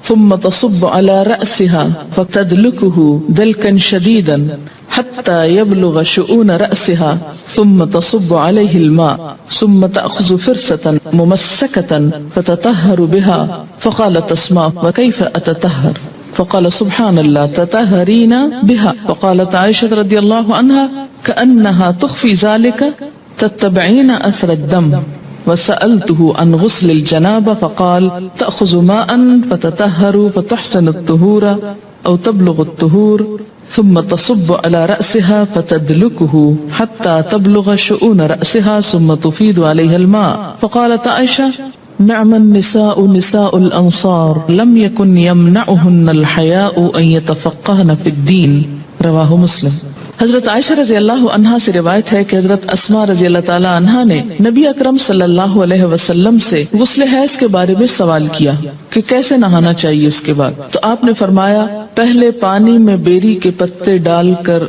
ثم تصب على رأسها فتدلكه دلكا شديدا حتى يبلغ شؤون رأسها ثم تصب عليه الماء ثم تأخذ فرصة ممسكة فتطهر بها فقالت أسماء وكيف أتطهر فقال سبحان الله تطهرين بها فقالت عائشة رضي الله عنها كأنها تخفي ذلك تتبعين أثر الدم وسألته عن غسل الجنابة فقال تأخذ ماء فتطهر فتحسن الطهور أو تبلغ الطهور ثم تصب على رأسها فتدلكه حتى تبلغ شؤون رأسها ثم تفيد عليها الماء فقالت عائشة نعم النساء نساء الأنصار لم يكن يمنعهن الحياء أن يتفقهن في الدين رواہ مسلم۔ حضرت عائشہ رضی اللہ عنہا سے روایت ہے کہ حضرت اسماء رضی اللہ تعالی عنہا نے نبی اکرم صلی اللہ علیہ وسلم سے غسل حیض کے بارے میں سوال کیا کہ کیسے نہانا چاہیے اس کے بعد، تو آپ نے فرمایا پہلے پانی میں بیری کے پتے ڈال کر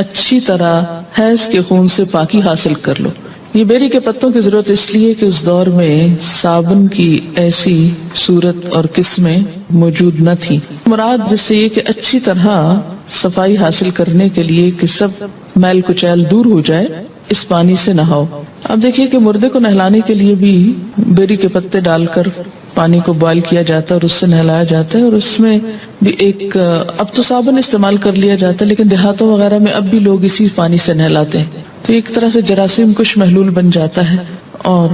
اچھی طرح حیض کے خون سے پاکی حاصل کر لو۔ یہ بیری کے پتوں کی ضرورت اس لیے کہ اس دور میں صابن کی ایسی صورت اور قسمیں موجود نہ تھی۔ مراد جس سے یہ کہ اچھی طرح صفائی حاصل کرنے کے لیے کہ سب میل کچیل دور ہو جائے اس پانی سے نہاؤ۔ اب دیکھیے کہ مردے کو نہلانے کے لیے بھی بیری کے پتے ڈال کر پانی کو بوائل کیا جاتا ہے اور اس سے نہلایا جاتا ہے، اور اس میں بھی ایک اب تو صابن استعمال کر لیا جاتا ہے لیکن دیہاتوں وغیرہ میں اب بھی لوگ اسی پانی سے نہلاتے ہیں، تو ایک طرح سے جراثیم کش محلول بن جاتا ہے اور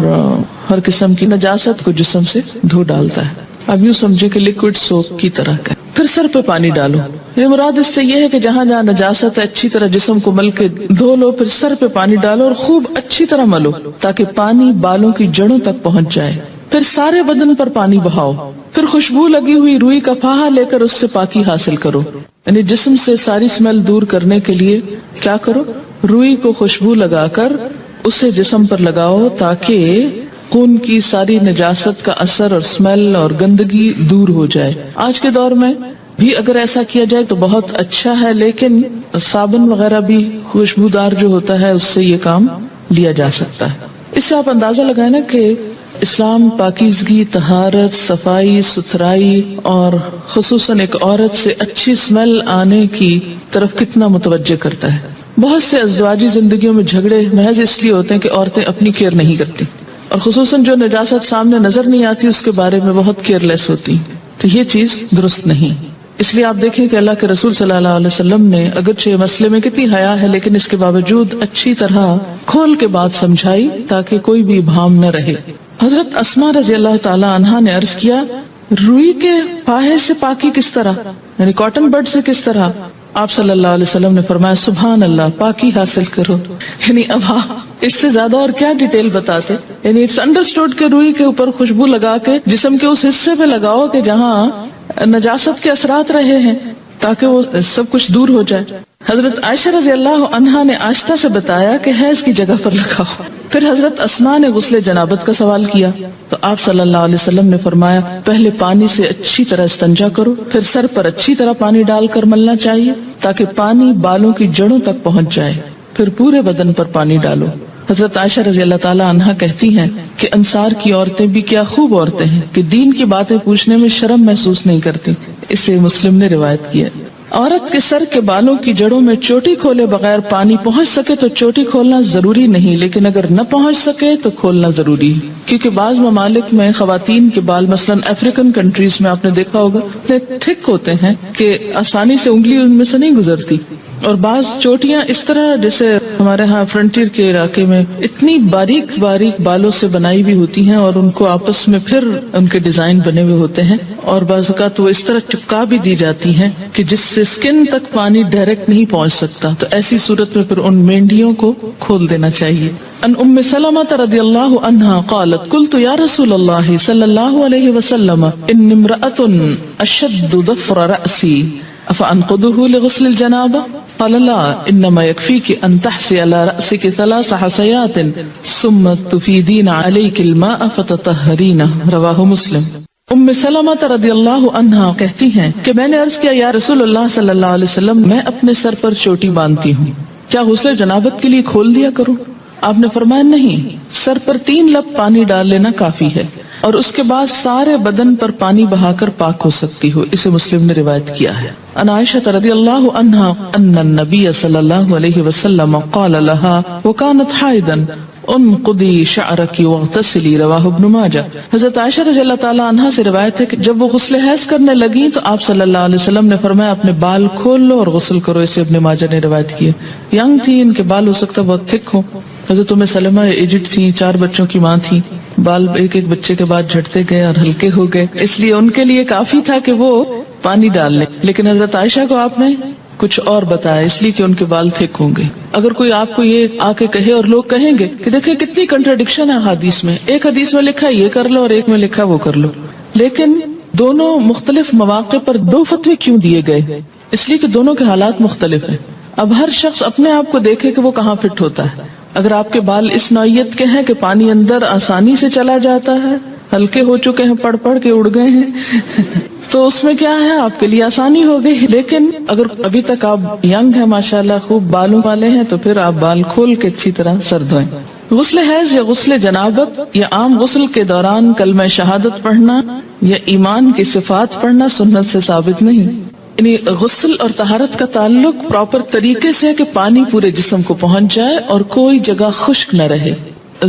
ہر قسم کی نجاست کو جسم سے دھو ڈالتا ہے۔ اب یوں سمجھے کہ لیکوڈ سوپ کی طرح کا۔ پھر سر پہ پانی ڈالو، یہ مراد اس سے یہ ہے کہ جہاں جہاں نجاست ہے اچھی طرح جسم کو مل کے دھو لو، پھر سر پہ پانی ڈالو اور خوب اچھی طرح ملو تاکہ پانی بالوں کی جڑوں تک پہنچ جائے۔ پھر سارے بدن پر پانی بہاؤ، پھر خوشبو لگی ہوئی روئی کا پھاہا لے کر اس سے پاکی حاصل کرو، یعنی جسم سے ساری اسمیل دور کرنے کے لیے کیا کرو، روئی کو خوشبو لگا کر اسے جسم پر لگاؤ تاکہ خون کی ساری نجاست کا اثر اور اسمیل اور گندگی دور ہو جائے۔ آج کے دور میں بھی اگر ایسا کیا جائے تو بہت اچھا ہے، لیکن صابن وغیرہ بھی خوشبودار جو ہوتا ہے اس سے یہ کام لیا جا سکتا ہے۔ اس سے آپ اندازہ لگائیں نا کہ اسلام پاکیزگی، طہارت، صفائی ستھرائی اور خصوصاً ایک عورت سے اچھی اسمیل آنے کی طرف کتنا متوجہ کرتا ہے۔ بہت سے ازدواجی زندگیوں میں جھگڑے محض اس لیے ہوتے ہیں کہ عورتیں اپنی کیئر نہیں کرتی، اور خصوصاً جو نجاست سامنے نظر نہیں آتی اس کے بارے میں بہت کیئر لیس ہوتی، تو یہ چیز درست نہیں۔ اس لیے آپ دیکھیں کہ اللہ کے رسول صلی اللہ علیہ وسلم نے اگرچہ مسئلے میں کتنی حیا ہے لیکن اس کے باوجود اچھی طرح کھول کے بات سمجھائی تاکہ کوئی بھی ابہام نہ رہے۔ حضرت اسماء رضی اللہ تعالی عنہا نے عرض کیا روئی کے پاہے سے پاکی کس طرح، یعنی کاٹن بڈ سے کس طرح؟ آپ صلی اللہ علیہ وسلم نے فرمایا سبحان اللہ، پاکی حاصل کرو، یعنی اب اس سے زیادہ اور کیا ڈیٹیل بتاتے. یعنی اٹس انڈرسٹوڈ کہ روئی کے اوپر خوشبو لگا کے جسم کے اس حصے پہ لگاؤ کہ جہاں نجاست کے اثرات رہے ہیں تاکہ وہ سب کچھ دور ہو جائے. حضرت عائشہ رضی اللہ عنہا نے آہستہ سے بتایا کہ حیض کی جگہ پر لگاؤ. پھر حضرت اسماء نے غسل جنابت کا سوال کیا تو آپ صلی اللہ علیہ وسلم نے فرمایا پہلے پانی سے اچھی طرح استنجا کرو، پھر سر پر اچھی طرح پانی ڈال کر ملنا چاہیے تاکہ پانی بالوں کی جڑوں تک پہنچ جائے، پھر پورے بدن پر پانی ڈالو. حضرت عائشہ رضی اللہ تعالی عنہا کہتی ہیں کہ انصار کی عورتیں بھی کیا خوب عورتیں ہیں کہ دین کی باتیں پوچھنے میں شرم محسوس نہیں کرتی. اسے مسلم نے روایت کیا. عورت کے سر کے بالوں کی جڑوں میں چوٹی کھولے بغیر پانی پہنچ سکے تو چوٹی کھولنا ضروری نہیں، لیکن اگر نہ پہنچ سکے تو کھولنا ضروری ہے، کیونکہ بعض ممالک میں خواتین کے بال مثلا افریقن کنٹریز میں آپ نے دیکھا ہوگا اتنے تھک ہوتے ہیں کہ آسانی سے انگلی ان میں سے نہیں گزرتی، اور بعض چوٹیاں اس طرح جیسے ہمارے ہاں فرنٹیر کے علاقے میں اتنی باریک باریک بالوں سے بنائی بھی ہوتی ہیں اور ان کو آپس میں پھر ان کے ڈیزائن بنے ہوئے ہوتے ہیں، اور بعض اوقات وہ اس طرح چپکا بھی دی جاتی ہیں کہ جس سے اسکن تک پانی ڈائریکٹ نہیں پہنچ سکتا. تو ایسی صورت میں پھر ان مینڈیوں کو کھول دینا چاہیے. ان ام سلمہ رضی اللہ عنہا قالت قلت یا رسول اللہ صلی اللہ علیہ وسلم ان امرأة اشد ضفر رأسی افانقضه لغسل الجنابہ قال لا انما يكفيك ان تحسي على رأسك 3 حسيات ثم تفيدين عليك الماء فتطهرين. رواہ مسلم. ام سلمہ رضی اللہ عنہا کہتی ہیں کہ میں نے عرض کیا یا رسول اللہ صلی اللہ علیہ وسلم میں اپنے سر پر چوٹی باندھتی ہوں، کیا غسل جنابت کے لیے کھول دیا کروں؟ آپ نے فرمایا نہیں، سر پر 3 لپ پانی ڈال لینا کافی ہے اور اس کے بعد سارے بدن پر پانی بہا کر پاک ہو سکتی ہو. اسے مسلم نے روایت کیا ہے. عن عائشہ رضی اللہ عنہا ان النبی صلی اللہ علیہ وسلم قال لها وكانت حائضا انقضی شعرکی واغتسلی. رواہ ابن ماجہ. حضرت عائشہ رضی اللہ تعالی عنہا سے روایت ہے کہ جب وہ غسل حیض کرنے لگی تو آپ صلی اللہ علیہ وسلم نے فرمایا اپنے بال کھول لو اور غسل کرو. اسے ابن ماجہ نے روایت کی. ینگ تھی، ان کے بال ہو سکتا بہت تھک ہو. حضرت ام سلمہ ایجڈ تھی، 4 بچوں کی ماں تھی، بال ایک ایک بچے کے بعد جھڑتے گئے اور ہلکے ہو گئے، اس لیے ان کے لیے کافی تھا کہ وہ پانی ڈال لیں. لیکن حضرت عائشہ کو آپ نے کچھ اور بتایا اس لیے کہ ان کے بال تھک ہوں گے. اگر کوئی آپ کو یہ آ کے کہے اور لوگ کہیں گے کہ دیکھیں کتنی کنٹراڈکشن ہے حدیث میں، ایک حدیث میں لکھا یہ کر لو اور ایک میں لکھا وہ کر لو، لیکن دونوں مختلف مواقع پر 2 فتوے کیوں دیے گئے؟ اس لیے کہ دونوں کے حالات مختلف ہیں. اب ہر شخص اپنے آپ کو دیکھے کہ وہ کہاں فٹ ہوتا ہے. اگر آپ کے بال اس نوعیت کے ہیں کہ پانی اندر آسانی سے چلا جاتا ہے، ہلکے ہو چکے ہیں، پڑھ پڑھ کے اڑ گئے ہیں تو اس میں کیا ہے آپ کے لیے آسانی ہو گئی. لیکن اگر ابھی تک آپ ینگ ہیں ماشاءاللہ، خوب بالوں والے ہیں، تو پھر آپ بال کھول کے اچھی طرح سر دھوئیں. غسل حیض یا غسل جنابت یا عام غسل کے دوران کلمہ شہادت پڑھنا یا ایمان کی صفات پڑھنا سنت سے ثابت نہیں. یعنی غسل اور طہارت کا تعلق پراپر طریقے سے ہے کہ پانی پورے جسم کو پہنچ جائے اور کوئی جگہ خشک نہ رہے.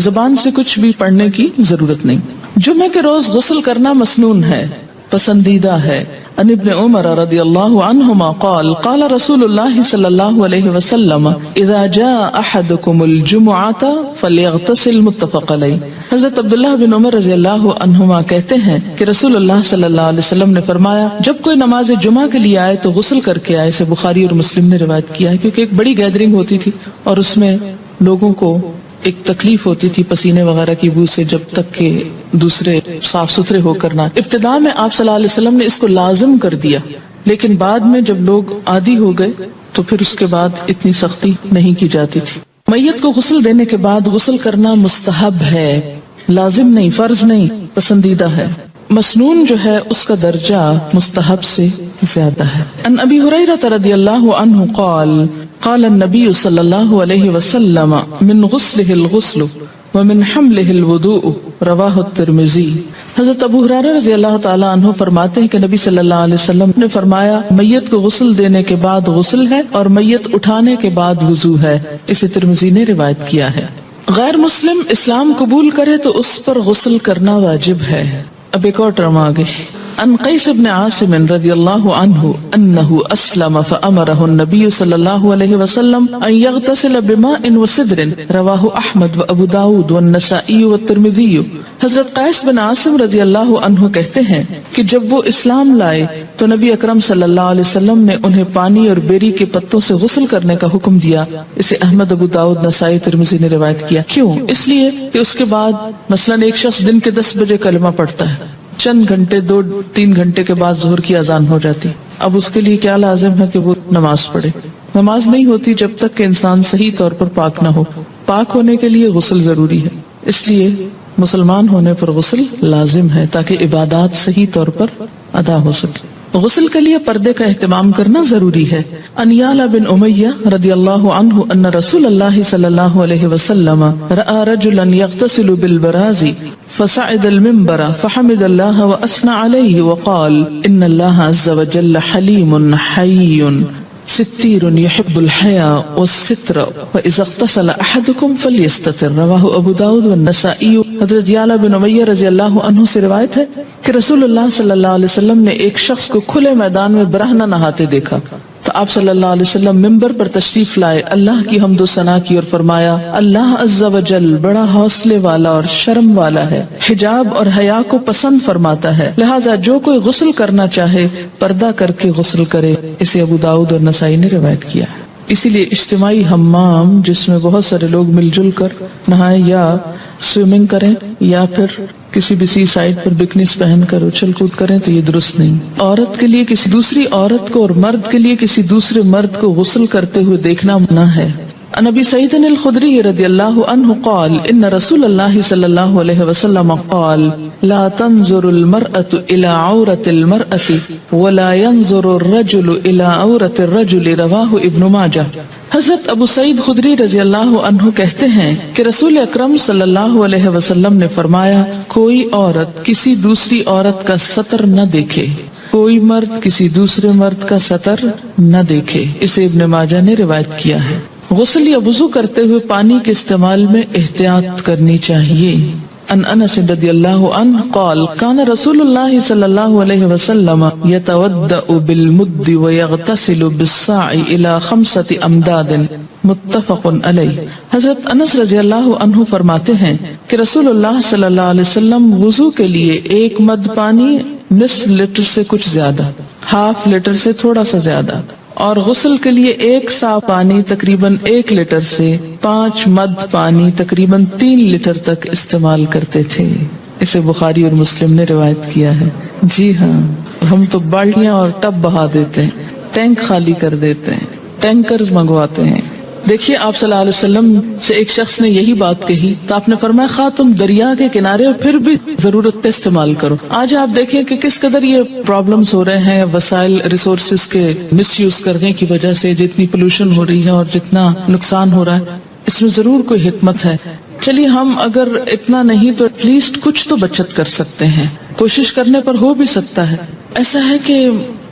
زبان سے کچھ بھی پڑھنے کی ضرورت نہیں. جمعے کے روز غسل کرنا مسنون ہے، پسندیدہ ہے. عن ابن عمر رضی اللہ عنہما قال قال رسول اللہ صلی اللہ علیہ وسلم اذا جاء احدکم الجمعۃ فلیغتسل. متفق علیہ. حضرت عبداللہ بن عمر رضی اللہ عنہما کہتے ہیں کہ رسول اللہ صلی اللہ علیہ وسلم نے فرمایا جب کوئی نماز جمعہ کے لیے آئے تو غسل کر کے آئے. اسے بخاری اور مسلم نے روایت کیا ہے کیونکہ ایک بڑی گیدرنگ ہوتی تھی اور اس میں لوگوں کو ایک تکلیف ہوتی تھی پسینے وغیرہ کی بو سے جب تک کہ دوسرے صاف ستھرے ہو کر نہ. ابتدا میں آپ صلی اللہ علیہ وسلم نے اس کو لازم کر دیا، لیکن بعد میں جب لوگ عادی ہو گئے تو پھر اس کے بعد اتنی سختی نہیں کی جاتی تھی. میت کو غسل دینے کے بعد غسل کرنا مستحب ہے، لازم نہیں، فرض نہیں، پسندیدہ ہے. مسنون جو ہے اس کا درجہ مستحب سے زیادہ ہے. ان ابی ہریرہ رضی اللہ عنہ قال قال النبی صلی اللہ علیہ وسلم من غسلہ الغسل ومن حملہ الوضوء. رواہ الترمذی. حضرت ابو ہریرہ رضی اللہ تعالی عنہ فرماتے ہیں کہ نبی صلی اللہ علیہ وسلم نے فرمایا میت کو غسل دینے کے بعد غسل ہے اور میت اٹھانے کے بعد وضو ہے. اسے ترمذی نے روایت کیا ہے. غیر مسلم اسلام قبول کرے تو اس پر غسل کرنا واجب ہے. اب ایک اور ٹرم آ گئی، عن قیس بن عاصم رضی اللہ عنہ انہ اسلم فامرہ النبی صلی اللہ علیہ وسلم ان یغتسل بماء وسدر رواہ احمد و ابو داود والنسائی والترمذی. حضرت قیس بن عاصم رضی اللہ عنہ کہتے ہیں کہ جب وہ اسلام لائے تو نبی اکرم صلی اللہ علیہ وسلم نے انہیں پانی اور بیری کے پتوں سے غسل کرنے کا حکم دیا. اسے احمد، ابو داود، نسائی، ترمذی نے روایت کیا. کیوں؟ اس لیے کہ اس کے بعد مثلاً ایک شخص دن کے 10 بجے کلمہ پڑھتا ہے، چند گھنٹے 2-3 گھنٹے کے بعد ظہر کی اذان ہو جاتی. اب اس کے لیے کیا لازم ہے کہ وہ نماز پڑھے. نماز نہیں ہوتی جب تک کہ انسان صحیح طور پر پاک نہ ہو. پاک ہونے کے لیے غسل ضروری ہے، اس لیے مسلمان ہونے پر غسل لازم ہے تاکہ عبادات صحیح طور پر ادا ہو سکے. غسل کے لیے پردے کا اہتمام کرنا ضروری ہے. ان یعلا بن امیہ رضی اللہ عنہ ان رسول اللہ صلی اللہ علیہ وسلم رأى رجلا يغتسل بالبراز فصعد المنبر فحمد الله واثنى عليه وقال ان الله عز وجل حليم حي ستیر يحب الحیاء والستر واذا اغتسل احدكم فليستتر. رواہ ابو داود والنسائی. حضرت یعلا بن امیہ رضی اللہ عنہ سے روایت ہے کہ رسول اللہ صلی اللہ علیہ وسلم نے ایک شخص کو کھلے میدان میں برہنہ نہاتے دیکھا تو آپ صلی اللہ علیہ وسلم ممبر پر تشریف لائے، اللہ کی حمد و ثنا کی اور فرمایا اللہ عز و جل بڑا حوصلے والا اور شرم والا ہے، حجاب اور حیا کو پسند فرماتا ہے، لہذا جو کوئی غسل کرنا چاہے پردہ کر کے غسل کرے. اسے ابو داؤد اور نسائی نے روایت کیا ہے. اسی لیے اجتماعی حمام جس میں بہت سارے لوگ مل جل کر نہائیں یا سوئمنگ کریں یا پھر کسی بھی سی سائڈ پر بکنیز پہن کر اچھل کود کریں تو یہ درست نہیں. عورت کے لیے کسی دوسری عورت کو اور مرد کے لیے کسی دوسرے مرد کو غسل کرتے ہوئے دیکھنا منع ہے. عن ابی سعید الخدری رضی اللہ عنہ قال ان رسول اللہ صلی اللہ علیہ وسلم قال لا تنظر المرأة الى عورة المرأة ولا ينظر الرجل الى عورة الرجل. رواہ ابن ماجہ. حضرت ابو سعید خدری رضی اللہ عنہ کہتے ہیں کہ رسول اکرم صلی اللہ علیہ وسلم نے فرمایا کوئی عورت کسی دوسری عورت کا سطر نہ دیکھے، کوئی مرد کسی دوسرے مرد کا سطر نہ دیکھے. اسے ابن ماجہ نے روایت کیا ہے. غسل یا وضو کرتے ہوئے پانی کے استعمال میں احتیاط کرنی چاہیے. ان انس رضی اللہ عنہ قال کان رسول اللہ صلی اللہ علیہ وسلم یتودأ بالمد ویغتسل بالصاع الى 5 امداد متفق علیہ. حضرت انس رضی اللہ عنہ فرماتے ہیں کہ رسول اللہ صلی اللہ علیہ وسلم وضو کے لیے 1 مد پانی نصف لیٹر سے کچھ زیادہ، ½ لیٹر سے تھوڑا سا زیادہ، اور غسل کے لیے 1 سا پانی تقریباً 1 لیٹر سے 5 مد پانی تقریباً 3 لیٹر تک استعمال کرتے تھے. اسے بخاری اور مسلم نے روایت کیا ہے. جی ہاں، ہم تو بالٹیاں اور ٹب بہا دیتے ہیں، ٹینک خالی کر دیتے ہیں، ٹینکرز منگواتے ہیں. دیکھیے آپ صلی اللہ علیہ وسلم سے ایک شخص نے یہی بات کہی تو آپ نے فرمایا خواہ تم دریا کے کنارے ہو پھر بھی ضرورت پہ استعمال کرو. آج آپ دیکھیں کہ کس قدر یہ پرابلمز ہو رہے ہیں وسائل ریسورسز کے مس یوز کرنے کی وجہ سے، جتنی پولوشن ہو رہی ہے اور جتنا نقصان ہو رہا ہے. اس میں ضرور کوئی حکمت ہے. چلیے ہم اگر اتنا نہیں تو ایٹ لیسٹ کچھ تو بچت کر سکتے ہیں، کوشش کرنے پر ہو بھی سکتا ہے. ایسا ہے کہ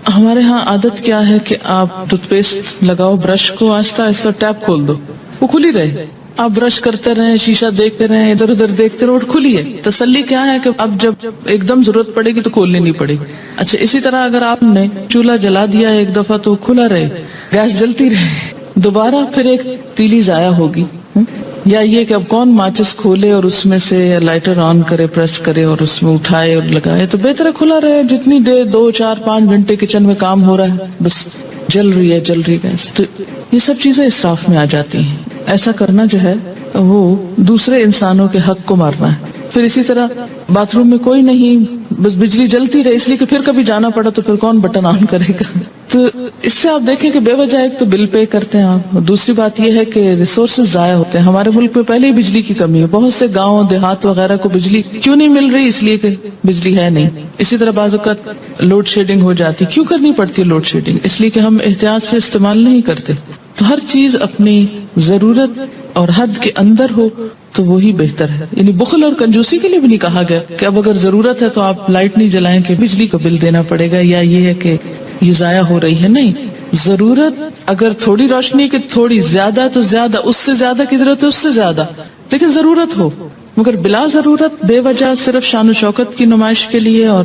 ہمارے ہاں عادت کیا ہے کہ آپ ٹوتھ پیسٹ لگاؤ، برش کو آہستہ آہستہ ٹیپ کھول دو، وہ کھلی رہے، آپ برش کرتے رہیں، شیشہ دیکھتے رہیں، ادھر ادھر دیکھتے رہو، کھلی ہے. تسلی کیا ہے کہ اب جب ایک دم ضرورت پڑے گی تو کھولنی نہیں پڑے گی. اچھا اسی طرح اگر آپ نے چولہا جلا دیا ایک دفعہ تو کھلا رہے، گیس جلتی رہے، دوبارہ پھر ایک تیلی ضائع ہوگی. یا یہ کہ اب کون ماچس کھولے اور اس میں سے لائٹر آن کرے، پریس کرے اور اس میں اٹھائے اور لگائے. تو بہتر ہے کھلا رہے، جتنی دیر 2 4 5 گھنٹے کچن میں کام ہو رہا ہے بس جل رہی ہے گیس. تو یہ سب چیزیں اسراف میں آ جاتی ہیں. ایسا کرنا جو ہے وہ دوسرے انسانوں کے حق کو مارنا ہے. پھر اسی طرح باتھ روم میں کوئی نہیں، بس بجلی جلتی رہے، اس لیے کہ پھر کبھی جانا پڑا تو پھر کون بٹن آن کرے گا. تو اس سے آپ دیکھیں کہ بے وجہ ایک تو بل پے کرتے ہیں آپ، دوسری بات یہ ہے کہ ریسورسز ضائع ہوتے ہیں. ہمارے ملک میں پہلے ہی بجلی کی کمی ہے، بہت سے گاؤں دیہات وغیرہ کو بجلی کیوں نہیں مل رہی؟ اس لیے کہ بجلی ہے نہیں. اسی طرح بعض اوقات لوڈ شیڈنگ ہو جاتی. کیوں کرنی پڑتی ہے لوڈ شیڈنگ؟ اس لیے کہ ہم احتیاط سے استعمال نہیں کرتے. تو ہر چیز اپنی ضرورت اور حد کے اندر ہو تو وہی بہتر ہے. یعنی بخل اور کنجوسی کے لیے بھی نہیں کہا گیا کہ اب اگر ضرورت ہے تو آپ لائٹ نہیں جلائیں کہ بجلی کا بل دینا پڑے گا، یا یہ ہے کہ یہ ضائع ہو رہی ہے. نہیں، ضرورت اگر تھوڑی روشنی کی تھوڑی، زیادہ تو زیادہ، اس سے زیادہ کی ضرورت ہے اس سے زیادہ، لیکن ضرورت ہو. مگر بلا ضرورت بے وجہ صرف شان و شوکت کی نمائش کے لیے اور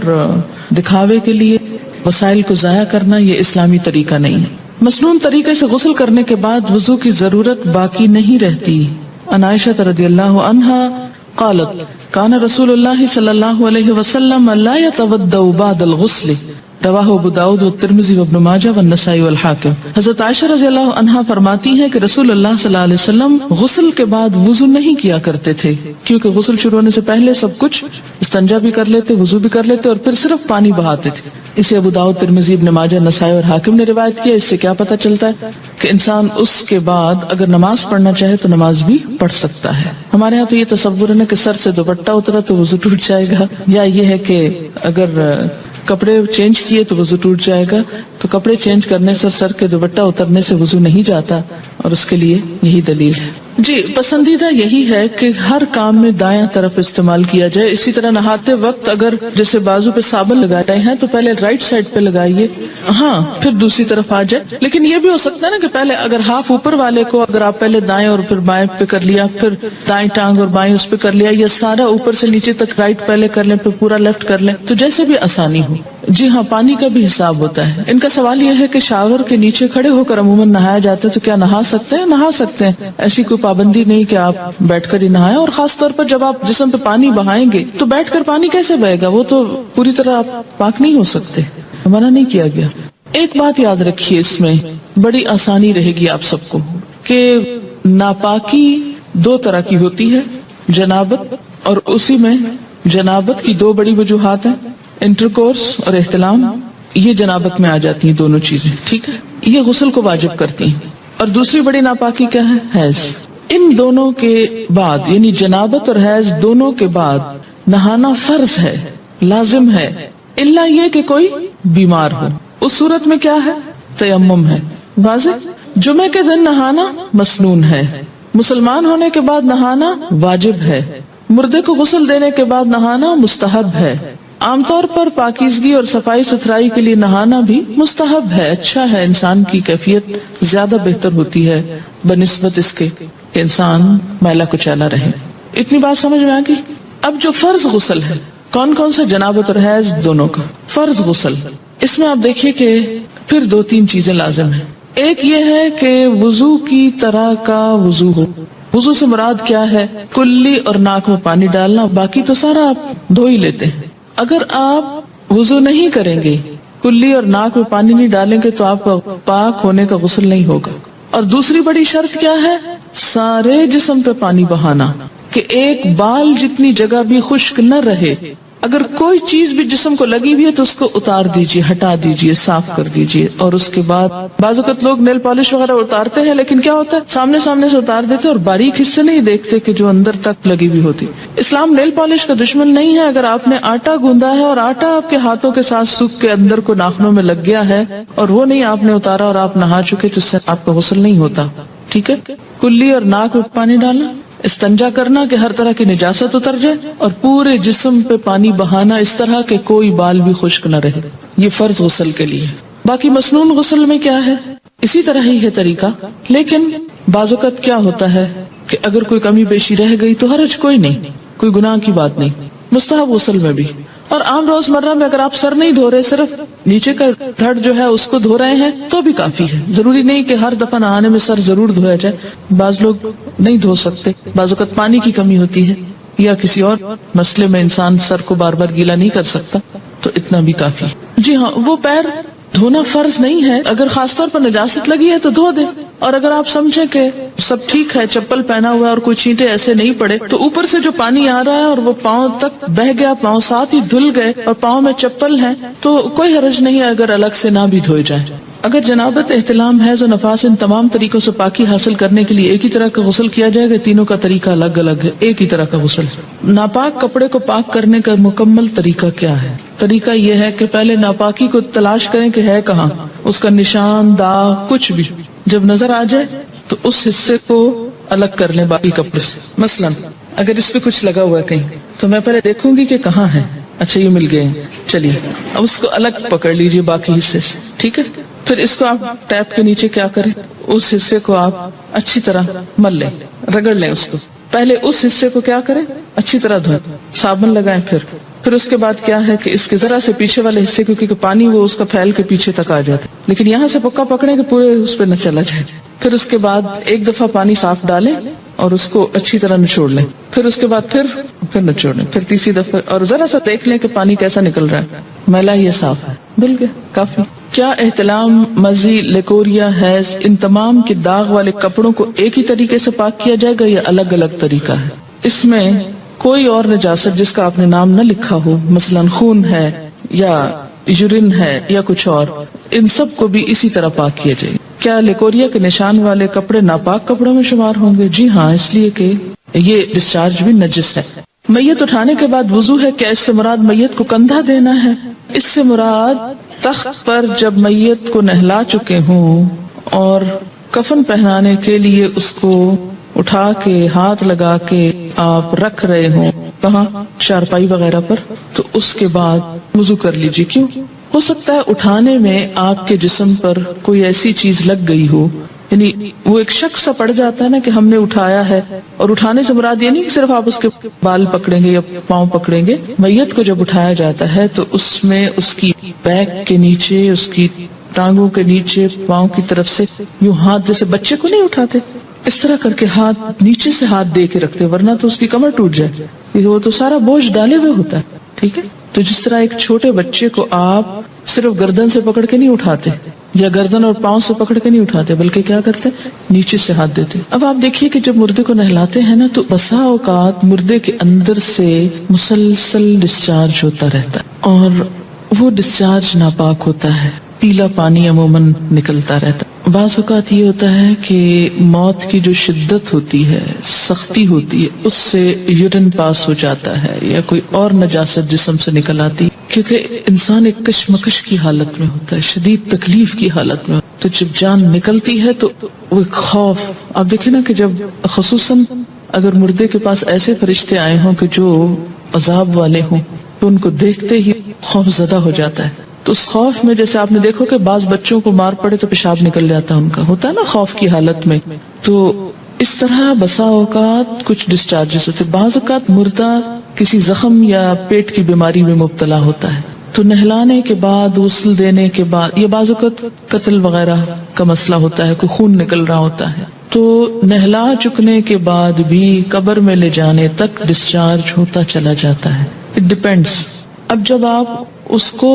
دکھاوے کے لیے وسائل کو ضائع کرنا یہ اسلامی طریقہ نہیں ہے. مسنون طریقے سے غسل کرنے کے بعد وضو کی ضرورت باقی نہیں رہتی. عن عائشہ رضی اللہ عنہا قالت کان رسول اللہ صلی اللہ علیہ وسلم لا يتوضأ بعد الغسل رواہ ابو داؤد والترمذی وابن ماجہ والنسائی والحاکم. حضرت عائشہ رضی اللہ عنہا فرماتی ہیں کہ رسول اللہ صلی اللہ علیہ وسلم غسل کے بعد وضو نہیں کیا کرتے تھے، کیونکہ غسل شروع ہونے سے پہلے سب کچھ استنجا بھی کر لیتے، وضو بھی کر لیتے اور پھر صرف پانی بہاتے تھے. اسے ابو داؤد، ترمذی، ابن ماجہ، نسائی اور حاکم نے روایت کیا. اس سے کیا پتہ چلتا ہے کہ انسان اس کے بعد اگر نماز پڑھنا چاہے تو نماز بھی پڑھ سکتا ہے. ہمارے ہاں تو یہ تصور ہے کہ سر سے دوپٹہ اترا تو وضو ٹوٹ جائے گا، یا یہ ہے کہ اگر کپڑے چینج کیے تو وضو ٹوٹ جائے گا. تو کپڑے چینج کرنے سے اور سر کے دوپٹہ اترنے سے وضو نہیں جاتا، اور اس کے لیے یہی دلیل ہے. جی پسندیدہ یہی ہے کہ ہر کام میں دائیں طرف استعمال کیا جائے. اسی طرح نہاتے وقت اگر جیسے بازو پہ صابن لگا رہے ہیں تو پہلے رائٹ سائڈ پہ لگائیے، ہاں پھر دوسری طرف آ جائے. لیکن یہ بھی ہو سکتا ہے نا کہ پہلے اگر ہاف اوپر والے کو اگر آپ پہلے دائیں اور پھر بائیں پہ کر لیا، پھر دائیں ٹانگ اور بائیں اس پہ کر لیا، یا سارا اوپر سے نیچے تک رائٹ پہلے کر لیں پھر پورا لیفٹ کر لیں، تو جیسے بھی آسانی ہو. جی ہاں، پانی کا بھی حساب ہوتا ہے. ان کا سوال یہ ہے کہ شاور کے نیچے کھڑے ہو کر عموماً نہایا جاتا ہے تو کیا نہا سکتے ہیں؟ نہا سکتے ہیں، ایسی کوئی پابندی نہیں کہ آپ بیٹھ کر ہی نہائیں. اور خاص طور پر جب آپ جسم پہ پانی بہائیں گے تو بیٹھ کر پانی کیسے بہے گا؟ وہ تو پوری طرح آپ پاک نہیں ہو سکتے، منع نہیں کیا گیا. ایک بات یاد رکھیے، اس میں بڑی آسانی رہے گی آپ سب کو کہ ناپاکی دو طرح کی ہوتی ہے، جنابت، اور اسی میں جنابت کی دو بڑی وجوہات ہیں، انٹرکورس اور احتلام. یہ جنابت میں آ جاتی ہیں دونوں چیزیں، ٹھیک ہے، یہ غسل کو واجب کرتی ہیں. اور دوسری بڑی ناپاکی کیا ہے؟ حیض. ان دونوں کے بعد یعنی جنابت اور حیض دونوں کے بعد نہانا فرض ہے، لازم ہے، الا یہ کہ کوئی بیمار ہو. اس صورت میں کیا ہے؟ تیمم ہے. واضح. جمعے کے دن نہانا مسنون ہے، مسلمان ہونے کے بعد نہانا واجب ہے، مردے کو غسل دینے کے بعد نہانا مستحب ہے. عام طور پر پاکیزگی اور صفائی ستھرائی کے لیے نہانا بھی مستحب ہے، اچھا ہے، انسان کی کیفیت زیادہ بہتر ہوتی ہے بنسبت اس کے کہ انسان میلا کچیلا رہے. اتنی بات سمجھ میں آ گئی. اب جو فرض غسل ہے، کون کون سا؟ جنابت اور حیض دونوں کا فرض غسل. اس میں آپ دیکھیے کہ پھر دو تین چیزیں لازم ہیں. ایک یہ ہے کہ وضو کی طرح کا وضو ہو. وضو سے مراد کیا ہے؟ کلی اور ناک میں پانی ڈالنا، باقی تو سارا آپ دھو ہی لیتے ہیں. اگر آپ وضو نہیں کریں گے، کلی اور ناک میں پانی نہیں ڈالیں گے، تو آپ کا پاک ہونے کا غسل نہیں ہوگا. اور دوسری بڑی شرط کیا ہے؟ سارے جسم پہ پانی بہانا، کہ ایک بال جتنی جگہ بھی خشک نہ رہے. اگر کوئی چیز بھی جسم کو لگی ہوئی ہے تو اس کو اتار دیجیے، ہٹا دیجیے، صاف کر دیجیے. اور اس کے بعد بعض اوقات لوگ نیل پالش وغیرہ اتارتے ہیں، لیکن کیا ہوتا ہے سامنے سے اتار دیتے اور باریک حصے نہیں دیکھتے کہ جو اندر تک لگی ہوئی ہوتی. اسلام نیل پالش کا دشمن نہیں ہے. اگر آپ نے آٹا گوندا ہے اور آٹا آپ کے ہاتھوں کے ساتھ سوکھ کے اندر کو ناخنوں میں لگ گیا ہے اور وہ نہیں آپ نے اتارا اور آپ نہا چکے، تو اس سے آپ کا غسل نہیں ہوتا. ٹھیک ہے. کلی اور ناک میں پانی ڈالنا، استنجا کرنا کہ ہر طرح کی نجاست اتر جائے، اور پورے جسم پہ پانی بہانا اس طرح کہ کوئی بال بھی خشک نہ رہے. یہ فرض غسل کے لیے. باقی مسنون غسل میں کیا ہے؟ اسی طرح ہی ہے طریقہ، لیکن بعض اوقات کیا ہوتا ہے کہ اگر کوئی کمی بیشی رہ گئی تو حرج کوئی نہیں، کوئی گناہ کی بات نہیں. مستحب غسل میں بھی. اور عام روزمرہ میں اگر آپ سر نہیں دھو رہے، صرف نیچے کا دھڑ جو ہے اس کو دھو رہے ہیں تو بھی کافی ہے. ضروری نہیں کہ ہر دفعہ نہانے میں سر ضرور دھویا جائے. بعض لوگ نہیں دھو سکتے، بعض اوقات پانی کی کمی ہوتی ہے یا کسی اور مسئلے میں انسان سر کو بار بار گیلا نہیں کر سکتا، تو اتنا بھی کافی. جی ہاں، وہ پیر دھونا فرض نہیں ہے. اگر خاص طور پر نجاست لگی ہے تو دھو دیں. اور اگر آپ سمجھیں کہ سب ٹھیک ہے، چپل پہنا ہوا ہے اور کوئی چھینٹے ایسے نہیں پڑے، تو اوپر سے جو پانی آ رہا ہے اور وہ پاؤں تک بہ گیا، پاؤں ساتھ ہی دھل گئے اور پاؤں میں چپل ہے، تو کوئی حرج نہیں ہے اگر الگ سے نہ بھی دھوئے جائیں. اگر جنابت، احتلام، حیض و نفاس ان تمام طریقوں سے پاکی حاصل کرنے کے لیے ایک ہی طرح کا غسل کیا جائے گا، تینوں کا طریقہ الگ الگ ہے. ایک ہی طرح کا غسل. ناپاک کپڑے کو پاک کرنے کا مکمل طریقہ کیا ہے؟ طریقہ یہ ہے کہ پہلے ناپاکی کو تلاش کریں کہ ہے کہاں، اس کا نشان، داغ، کچھ بھی جب نظر آ جائے تو اس حصے کو الگ کر لیں باقی کپڑے سے. مثلا اگر اس پہ کچھ لگا ہوا ہے کہیں تو میں پہلے دیکھوں گی کہ کہاں ہے. اچھا یہ مل گئے، چلیے اب اس کو الگ پکڑ لیجیے باقی حصے سے. ٹھیک ہے. پھر اس کو آپ ٹیپ کے نیچے کیا کریں، اس حصے کو آپ اچھی طرح مل لیں، رگڑ لیں اس کو. پہلے اس حصے کو کیا کریں، اچھی طرح دھویں، صابن لگائیں. پھر اس کے بعد کیا ہے کہ اس کے ذرا سے پیچھے والے حصے کو، کیونکہ پانی وہ اس کا پھیل کے پیچھے تک آ جاتا ہے، لیکن یہاں سے پکا پکڑیں کہ پورے اس پہ نہ چلا جائے. پھر اس کے بعد ایک دفعہ پانی صاف ڈالیں اور اس کو اچھی طرح نچوڑ لیں. پھر اس کے بعد پھر نچوڑ لیں. پھر تیسری دفعہ اور ذرا سا دیکھ لیں کہ پانی کیسا نکل رہا ہے، میلا یہ صاف ہے، بل گیا کافی. کیا احتلام، مزی، لیکوریا، حیض، ان تمام کے داغ والے کپڑوں کو ایک ہی طریقے سے پاک کیا جائے گا یا الگ الگ طریقہ ہے؟ اس میں کوئی اور نجاست جس کا آپ نے نام نہ لکھا ہو، مثلا خون ہے یا یورین ہے یا کچھ اور، ان سب کو بھی اسی طرح پاک کیا جائے. کیا لیکوریا کے نشان والے کپڑے ناپاک کپڑوں میں شمار ہوں گے؟ جی ہاں، اس لیے کہ یہ ڈسچارج بھی نجس ہے. میت اٹھانے کے بعد وضو ہے، کیا اس سے مراد میت کو کندھا دینا ہے؟ اس سے مراد تخت پر جب میت کو نہلا چکے ہوں اور کفن پہنانے کے لیے اس کو اٹھا کے ہاتھ لگا کے آپ رکھ رہے ہوں، کہاں، چارپائی وغیرہ پر، تو اس کے بعد وضو کر لیجیے. کیوں؟ ہو سکتا ہے اٹھانے میں آپ کے جسم پر کوئی ایسی چیز لگ گئی ہو، یعنی وہ ایک شک سا پڑ جاتا ہے نا کہ ہم نے اٹھایا ہے. اور اٹھانے سے مراد یہ نہیں کہ صرف آپ اس کے بال پکڑیں گے یا پاؤں پکڑیں گے. میت کو جب اٹھایا جاتا ہے تو اس میں اس کی بیک کے نیچے، اس کی ٹانگوں کے نیچے، پاؤں کی طرف سے یوں ہاتھ، جیسے بچے کو نہیں اٹھاتے اس طرح کر کے ہاتھ نیچے سے ہاتھ دے کے رکھتے، ورنہ تو اس کی کمر ٹوٹ جائے، وہ تو سارا بوجھ ڈالے ہوئے ہوتا ہے. ٹھیک ہے، تو جس طرح ایک چھوٹے بچے کو آپ صرف گردن سے پکڑ کے نہیں اٹھاتے یا گردن اور پاؤں سے پکڑ کے نہیں اٹھاتے، بلکہ کیا کرتے، نیچے سے ہاتھ دیتے. اب آپ دیکھیے کہ جب مردے کو نہلاتے ہیں نا، تو بسا اوقات مردے کے اندر سے مسلسل ڈسچارج ہوتا رہتا ہے اور وہ ڈسچارج ناپاک ہوتا ہے، پیلا پانی عموماً نکلتا رہتا ہے. بعض اوقات یہ ہوتا ہے کہ موت کی جو شدت ہوتی ہے، سختی ہوتی ہے، اس سے یورین پاس ہو جاتا ہے یا کوئی اور نجاست جسم سے نکل آتی، کیونکہ انسان ایک کشمکش کی حالت میں ہوتا ہے، شدید تکلیف کی حالت میں. تو جب جان نکلتی ہے تو وہ ایک خوف، آپ دیکھیں نا کہ جب خصوصاً اگر مردے کے پاس ایسے فرشتے آئے ہوں کہ جو عذاب والے ہوں، تو ان کو دیکھتے ہی خوف زدہ ہو جاتا ہے. تو اس خوف میں جیسے آپ نے دیکھو کہ بعض بچوں کو مار پڑے تو پیشاب نکل جاتا ہے، ان کا ہوتا ہے نا خوف کی حالت میں. تو اس طرح بسا اوقات کچھ ڈسچارجز ہوتے. بعض اوقات مردہ کسی زخم یا پیٹ کی بیماری میں مبتلا ہوتا ہے، تو نہلانے کے بعد، غسل دینے کے بعد، یہ بعض اوقات قتل وغیرہ کا مسئلہ ہوتا ہے، کوئی خون نکل رہا ہوتا ہے، تو نہلا چکنے کے بعد بھی قبر میں لے جانے تک ڈسچارج ہوتا چلا جاتا ہے. It depends. اب جب آپ اس کو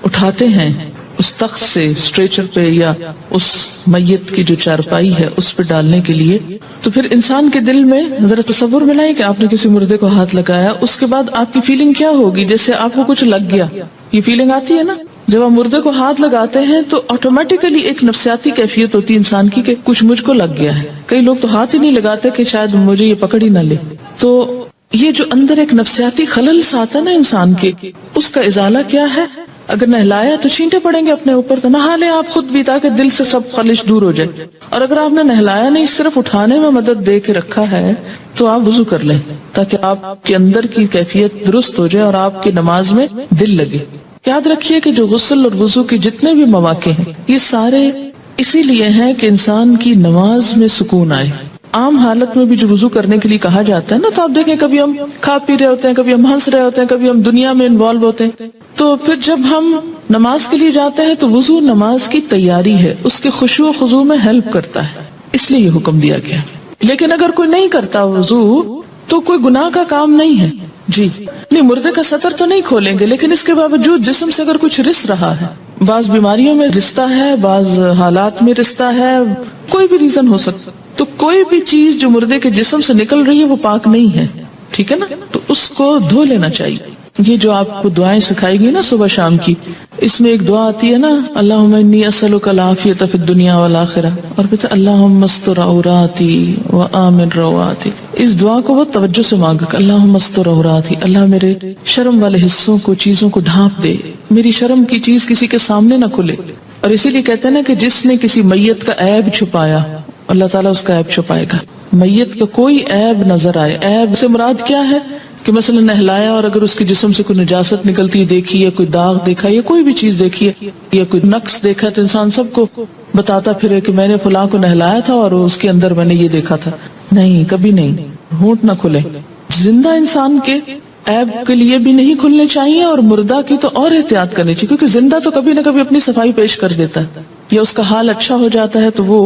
اٹھاتے ہیں اس تخت سے اسٹریچر پہ یا اس میت کی جو چارپائی ہے اس پہ ڈالنے کے لیے، تو پھر انسان کے دل میں ذرا تصور میں لائیں کہ آپ نے کسی مردے کو ہاتھ لگایا، اس کے بعد آپ کی فیلنگ کیا ہوگی؟ جیسے آپ کو کچھ لگ گیا، یہ فیلنگ آتی ہے نا جب آپ مردے کو ہاتھ لگاتے ہیں، تو آٹومیٹیکلی ایک نفسیاتی کیفیت ہوتی ہے انسان کی کہ کچھ مجھ کو لگ گیا ہے. کئی لوگ تو ہاتھ ہی نہیں لگاتے کہ شاید مجھے یہ پکڑ ہی نہ لے. تو یہ جو اندر ایک نفسیاتی خلل آتا ہے نا انسان کے، اس کا ازالہ کیا ہے؟ اگر نہلایا تو چھینٹے پڑیں گے اپنے اوپر، تو نہا لیں آپ خود بھی تاکہ دل سے سب خلش دور ہو جائے. اور اگر آپ نے نہلایا نہیں، صرف اٹھانے میں مدد دے کے رکھا ہے، تو آپ وضو کر لیں تاکہ آپ کے اندر کی کیفیت درست ہو جائے اور آپ کی نماز میں دل لگے. یاد رکھیے کہ جو غسل اور وضو کے جتنے بھی مواقع ہیں، یہ سارے اسی لیے ہیں کہ انسان کی نماز میں سکون آئے. عام حالت میں بھی جو وضو کرنے کے لیے کہا جاتا ہے نا، تو آپ دیکھیں کبھی ہم کھا پی رہے ہوتے ہیں، کبھی ہم ہنس رہے ہوتے ہیں، کبھی ہم دنیا میں انوالو ہوتے ہیں. تو پھر جب ہم نماز کے لیے جاتے ہیں تو وضو نماز کی تیاری ہے، اس کے خشوع و خضوع میں ہیلپ کرتا ہے، اس لیے یہ حکم دیا گیا. لیکن اگر کوئی نہیں کرتا وضو تو کوئی گناہ کا کام نہیں ہے. جی نہیں، مردے کا سطر تو نہیں کھولیں گے، لیکن اس کے باوجود جسم سے اگر کچھ رس رہا ہے، بعض بیماریوں میں رستا ہے، بعض حالات میں رستا ہے، کوئی بھی ریزن ہو سکتا، تو کوئی بھی چیز جو مردے کے جسم سے نکل رہی ہے وہ پاک نہیں ہے. ٹھیک ہے نا، تو اس کو دھو لینا چاہیے. یہ جو آپ کو دعائیں سکھائی گئی نا صبح شام کی، اس میں ایک دعا آتی ہے نا، اللہم انی اسألک العافیۃ فی الدنیا والآخرہ، اور پھر اللہم استر عوراتی وآمن رواتی. اس دعا کو بہت توجہ سے مانگا کہ اللہم استر عوراتی، اللہ میرے شرم والے حصوں کو، چیزوں کو ڈھانپ دے، میری شرم کی چیز کسی کے سامنے نہ کھلے. اور اسی لیے کہتے ہیں نا کہ جس نے کسی میت کا عیب چھپایا، اللہ تعالیٰ اس کا عیب چھپائے گا. میت کا کوئی عیب نظر آئے، عیب سے مراد کیا ہے کہ مثلا نہلایا اور اگر اس کے جسم سے کوئی نجاست نکلتی دیکھی یا کوئی داغ دیکھا یا کوئی بھی چیز دیکھی یا کوئی نقص دیکھا تو انسان سب کو بتاتا پھرے کہ میں نے فلاں کو نہلایا تھا اور اس کے اندر میں نے یہ دیکھا تھا. نہیں، کبھی نہیں. ہونٹ نہ کھلے. زندہ انسان کے عیب کے لیے بھی نہیں کھلنے چاہیے اور مردہ کی تو اور احتیاط کرنی چاہیے، کیونکہ زندہ تو کبھی نہ کبھی اپنی صفائی پیش کر دیتا ہے یا اس کا حال اچھا ہو جاتا ہے تو وہ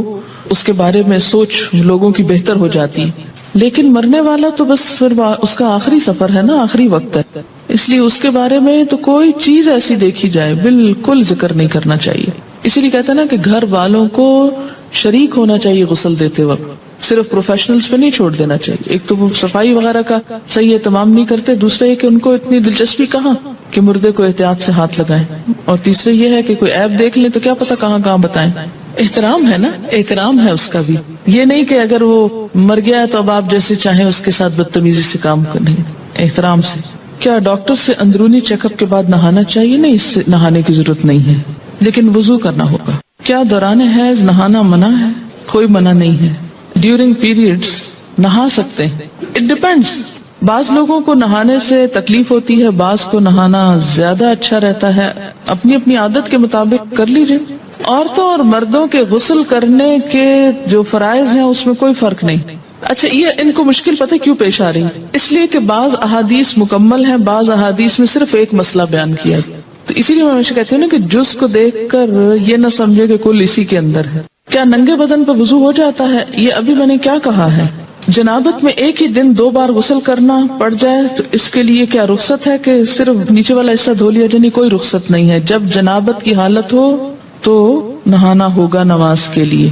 اس کے بارے میں سوچ لوگوں کی بہتر ہو جاتی ہے. لیکن مرنے والا تو بس پھر اس کا آخری سفر ہے نا، آخری وقت ہے، اس لیے اس کے بارے میں تو کوئی چیز ایسی دیکھی جائے بالکل ذکر نہیں کرنا چاہیے. اسی لیے کہتے ہیں نا کہ گھر والوں کو شریک ہونا چاہیے غسل دیتے وقت، صرف پروفیشنلز پہ نہیں چھوڑ دینا چاہیے. ایک تو وہ صفائی وغیرہ کا صحیح اہتمام نہیں کرتے، دوسرا یہ کہ ان کو اتنی دلچسپی کہاں کہ مردے کو احتیاط سے ہاتھ لگائیں، اور تیسرے یہ ہے کہ کوئی عیب دیکھ لیں تو کیا پتا کہاں کہاں بتائیں. احترام ہے نا، احترام ہے اس کا بھی. یہ نہیں کہ اگر وہ مر گیا ہے تو اب آپ جیسے چاہیں اس کے ساتھ بدتمیزی سے کام کریں. احترام سے. کیا ڈاکٹر سے اندرونی چیک اپ کے بعد نہانا چاہیے؟ نہیں، اس سے نہانے کی ضرورت نہیں ہے، لیکن وضو کرنا ہوگا. کیا دوران حیض نہانا منع ہے؟ کوئی منع نہیں ہے. ڈیورنگ پیریڈز نہا سکتے ہیں. It depends. بعض لوگوں کو نہانے سے تکلیف ہوتی ہے، بعض کو نہانا زیادہ اچھا رہتا ہے. اپنی اپنی عادت کے مطابق کر لیجیے. عورتوں اور مردوں کے غسل کرنے کے جو فرائض ہیں اس میں کوئی فرق نہیں. اچھا، یہ ان کو مشکل پتہ کیوں پیش آ رہی ہے؟ اس لیے کہ بعض احادیث مکمل ہیں، بعض احادیث میں صرف ایک مسئلہ بیان کیا گیا. تو اسی لیے میں ہمیشہ کہتی ہوں نا کہ جز کو دیکھ کر یہ نہ سمجھے کہ کل اسی کے اندر ہے. کیا ننگے بدن پر وضو ہو جاتا ہے؟ یہ ابھی میں نے کیا کہا ہے. جنابت میں ایک ہی دن 2 بار غسل کرنا پڑ جائے تو اس کے لیے کیا رخصت ہے کہ صرف نیچے والا حصہ دھو لیا جائے؟ کوئی رخصت نہیں ہے. جب جنابت کی حالت ہو تو نہانا ہوگا نماز کے لیے.